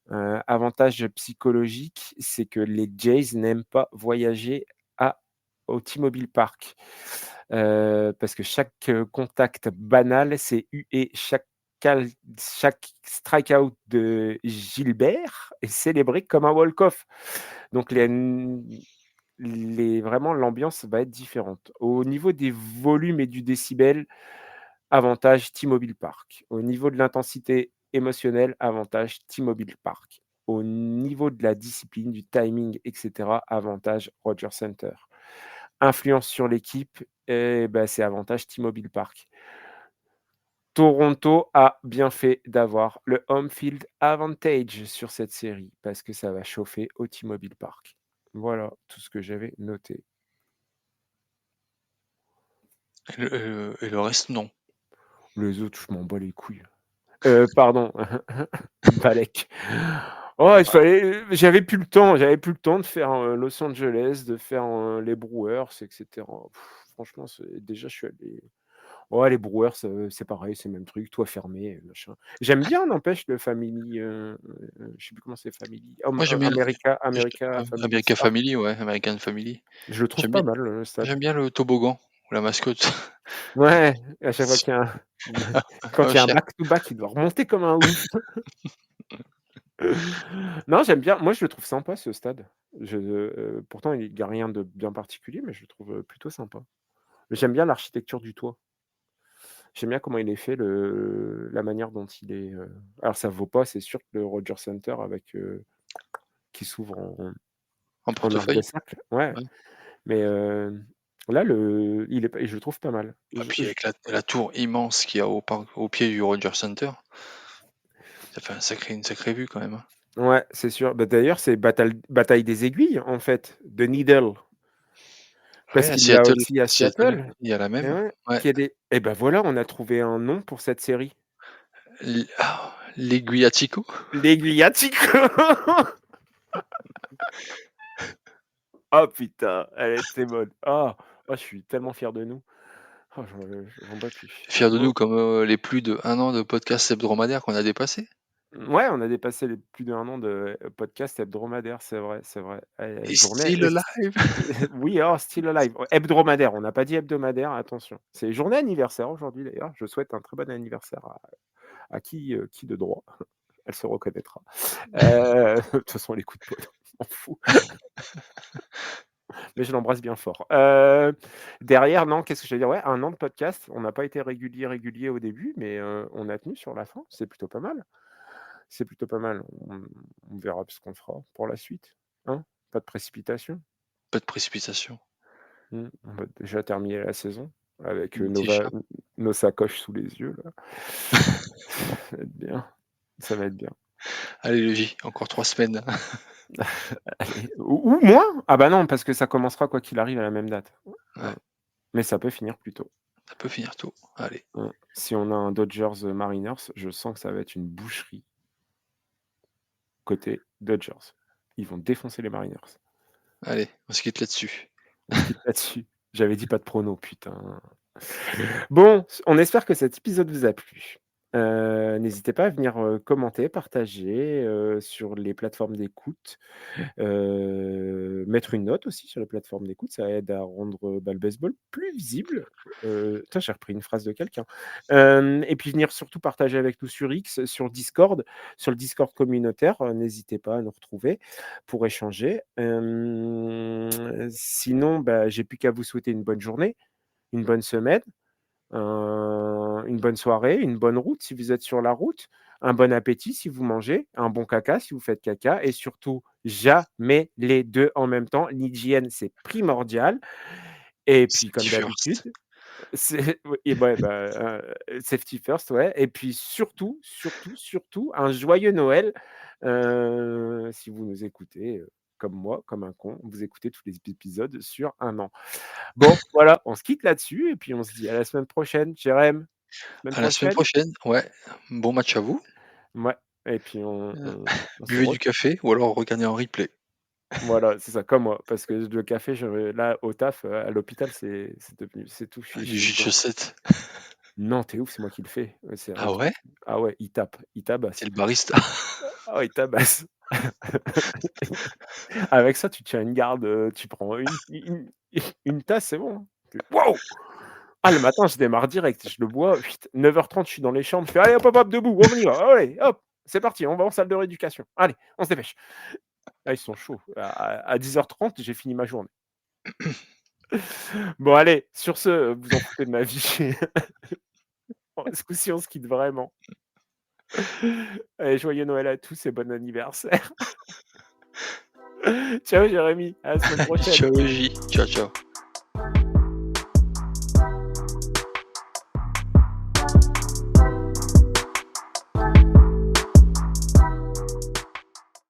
Avantage psychologique, c'est que les Jays n'aiment pas voyager à au T-Mobile Park, parce que chaque, contact banal, c'est hué, chaque strikeout de Gilbert est célébré comme un walk-off. Donc vraiment l'ambiance va être différente. Au niveau des volumes et du décibel, avantage T-Mobile Park. Au niveau de l'intensité émotionnelle, avantage T-Mobile Park. Au niveau de la discipline, du timing, et cetera, avantage Rogers Center. Influence sur l'équipe, et bah, c'est avantage T-Mobile Park. Toronto a bien fait d'avoir le home field advantage sur cette série parce que ça va chauffer au T-Mobile Park. Voilà tout ce que j'avais noté. Et le reste, non. Les autres, je m'en bats les couilles. Pardon, Balek. Oh, j'avais plus le temps de faire, Los Angeles, de faire, les Brewers et cetera. Franchement, déjà, je suis allé ouais, les Brewers, c'est pareil, c'est le même truc, toit fermé, machin. J'aime bien, n'empêche, le Family, je sais plus comment c'est Family, Moi j'aime bien je America Family American Start. Family, ouais, American Family. Je le trouve J'aime pas bien mal, le stade. j'aime bien le toboggan ou la mascotte. Ouais, à chaque fois qu'il y a un quand Pas il y a un cher. back to back, il doit remonter comme un ouf. Non, j'aime bien. Moi, je le trouve sympa ce stade. Pourtant, il y a rien de bien particulier, mais je le trouve, plutôt sympa. J'aime bien l'architecture du toit. J'aime bien comment il est fait, la manière dont il est, alors ça vaut pas, c'est sûr, que le Rogers Center avec, qui s'ouvre En en arc de portefeuille? cercle. Ouais, Ouais. mais, Là, il est pas je le trouve pas mal. Et puis avec la tour immense qu'il y a au pied du Rogers Center, ça fait une sacrée vue quand même, hein. Ouais, c'est sûr. Bah, d'ailleurs, c'est Bataille des aiguilles, en fait, de Needle, Ouais, parce à qu'il y a Seattle, aussi à Seattle. il y a la Et même. ouais, Ouais. qu'il y a des et ben voilà, on a trouvé un nom pour cette série. L'Aiguille Atico? L'Egliatico. Oh putain, elle était bonne. Ah! Oh, je suis tellement fier de nous. Oh, j'en peux plus. Fier de Bon, nous comme, les plus de 1 an de podcast hebdomadaire qu'on a dépassé. ouais, on a dépassé les plus d'1 an de podcast hebdomadaire, c'est vrai, c'est vrai. Et Journée still alive. oui, oh, still alive. Hebdomadaire, on n'a pas dit hebdomadaire, attention. C'est journée anniversaire aujourd'hui d'ailleurs. Je souhaite un très bon anniversaire à qui de droit. Elle se reconnaîtra. De toute façon, elle écoute pas, donc je m'en fous. Mais je l'embrasse bien fort. Derrière, non, qu'est-ce que j'allais dire? Ouais, 1 an de podcast. On n'a pas été régulier au début, mais on a tenu sur la fin. C'est plutôt pas mal. C'est plutôt pas mal. On verra ce qu'on fera pour la suite, hein? Pas de précipitation. Pas de précipitation. On va déjà terminer la saison avec, Déjà. nos sacoches sous les yeux là. Ça va être bien, ça va être bien. Allez le J, encore 3 semaines. Allez, ou moins? Ah bah non, parce que ça commencera quoi qu'il arrive à la même date. Ouais, Mmh. Mais ça peut finir plus tôt. ça peut finir tôt. Allez, Si on a un Dodgers, Mariners, je sens que ça va être une boucherie côté Dodgers. Ils vont défoncer les Mariners. allez, on se quitte là-dessus. On se quitte là-dessus. J'avais dit pas de pronos, putain. Bon, on espère que cet épisode vous a plu. N'hésitez pas à venir, commenter, partager, sur les plateformes d'écoute. Mettre une note aussi sur les plateformes d'écoute, ça aide à rendre, bah, le baseball plus visible. Tiens, j'ai repris une phrase de quelqu'un. Et puis venir surtout partager avec nous sur X, sur le Discord communautaire, n'hésitez pas à nous retrouver pour échanger. Sinon, bah, j'ai plus qu'à vous souhaiter une bonne journée, une bonne semaine, une bonne soirée, une bonne route si vous êtes sur la route, un bon appétit si vous mangez, un bon caca si vous faites caca et surtout jamais les 2 en même temps. L'hygiène, c'est primordial et puis comme Safety d'habitude, first. c'est oui et ouais, bah, safety first, ouais et puis surtout, surtout, surtout un joyeux Noël, si vous nous écoutez, comme moi, comme un con, vous écoutez tous les épisodes sur 1 an. Bon, voilà, on se quitte là-dessus et puis on se dit à la semaine prochaine. Jérém, semaine À la semaine prochaine? prochaine, ouais. Bon match à vous. Ouais et puis Heu, on se Buvez du retrouve. café ou alors regardez en replay. Voilà, c'est ça, comme moi, parce que le café, là, au taf, à l'hôpital, c'est tout, je Du suis jus de dedans. chaussette. Non, tu es ouf, c'est moi qui le fais. C'est un Ah truc ouais? ah ouais, il C'est tabasse. le barista. Ah ouais, il tabasse. Avec ça, tu tiens une garde, tu prends une tasse, c'est bon, hein. Waouh! Ah, le matin, je démarre direct, je le bois, 9h30, je suis dans les chambres, je fais: «Allez hop, hop, hop, debout, on y va, allez, hop, c'est parti, on va en salle de rééducation. Allez, on se dépêche». Ah, ils sont chauds. À 10h30, j'ai fini ma journée. Bon allez, sur ce, vous en foutez de ma vie. Ce coup-ci, on se quitte vraiment. Allez, joyeux Noël à tous et bon anniversaire. Ciao Jérémy, à la semaine prochaine. Ciao J. Ciao, ciao.